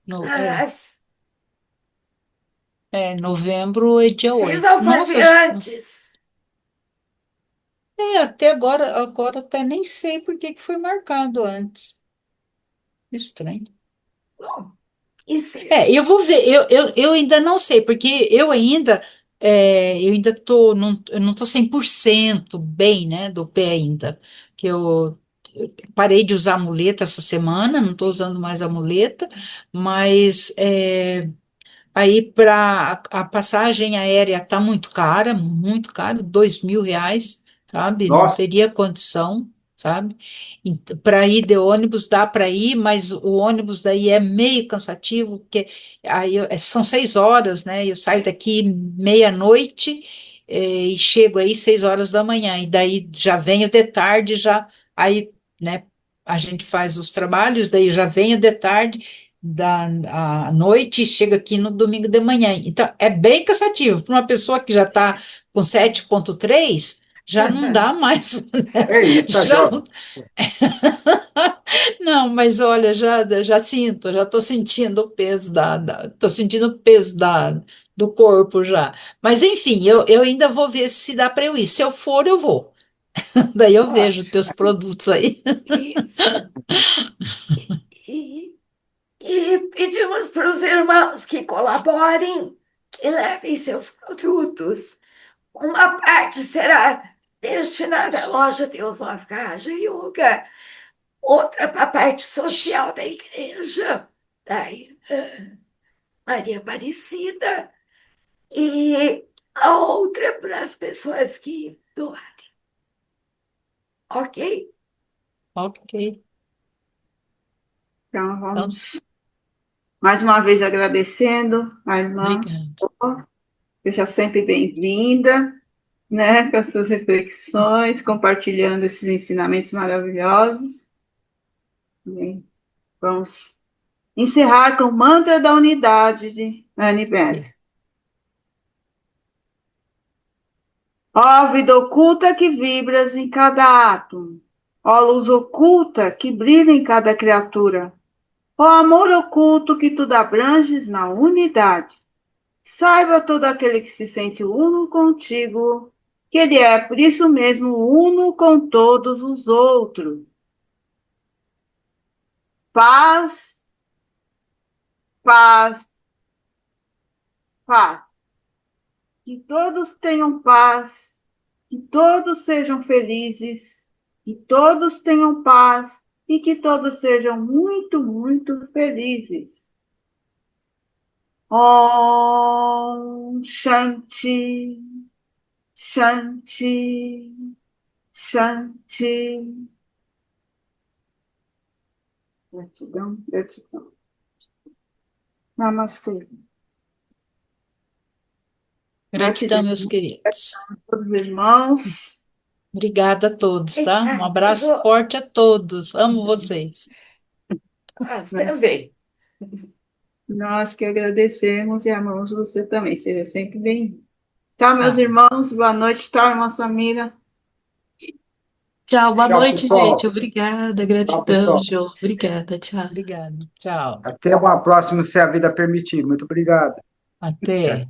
No, Mas novembro é dia 8. precisam Nossa, fazer antes. até agora até nem sei por que que foi marcado antes. Estranho. Bom, e se... Eu vou ver, eu ainda não sei, porque eu ainda eu não tô 100% bem, né, do pé ainda, que eu parei de usar muleta essa semana, não estou usando mais a muleta, mas aí para a passagem aérea tá muito cara, R$ 2.000, sabe? Não Nossa, teria condição, sabe? Para ir de ônibus dá para ir, mas o ônibus daí é meio cansativo, porque são 6 horas, né? Eu saio daqui meia-noite, e chego aí 6 horas da manhã, e daí já venho de tarde, já aí, né? A gente faz os trabalhos, daí já venho de tarde à noite e chega aqui no domingo de manhã. Então, é bem cansativo. Para uma pessoa que já está com 7,3 já não dá mais, né? é isso, tá Já jovem. não, não, mas olha, já sinto, já estou sentindo o peso tô sentindo o peso do corpo já. Mas enfim, eu ainda vou ver se dá para eu ir. Se eu for, eu vou. Daí eu vejo teus Ótimo, produtos aí. isso. E, e pedimos para os irmãos que colaborem, que levem seus produtos. Uma parte será destinada à loja Teosófica Raja Yoga, outra para a parte social da igreja, da Maria Aparecida, e a outra para as pessoas que doarem. Ok? Ok, Então, então, vamos mais uma vez agradecendo a irmã. obrigado. Seja sempre bem-vinda, né, com as suas reflexões, compartilhando esses ensinamentos maravilhosos. Bem, vamos encerrar com o mantra da unidade de Universo. Ó vida oculta que vibras em cada átomo, ó luz oculta que brilha em cada criatura, ó amor oculto que tudo abranges na unidade. Saiba todo aquele que se sente uno contigo, que ele é por isso mesmo uno com todos os outros. paz, paz, paz. Que todos tenham paz, que todos sejam felizes, que todos tenham paz e que todos sejam muito, muito felizes. Om Shanti, Shanti, Shanti. Gratidão, gratidão. Namastê. Gratidão, meus Gratidão queridos. a todos os irmãos. Obrigada a todos, tá? Um Ah, abraço vou- forte a todos. Amo vocês. Nós também. Nós que agradecemos e amamos você também. Seja sempre bem-vindo. Tchau, meus Tá. irmãos. Boa noite. Tchau, irmã Samira. Tchau, boa Tchau, noite, pessoal. gente. Obrigada, Tchau, gratidão, pessoal. Jô. Obrigada, tchau. Obrigada. Tchau. Até uma próxima, se a vida permitir. Muito obrigado. Até.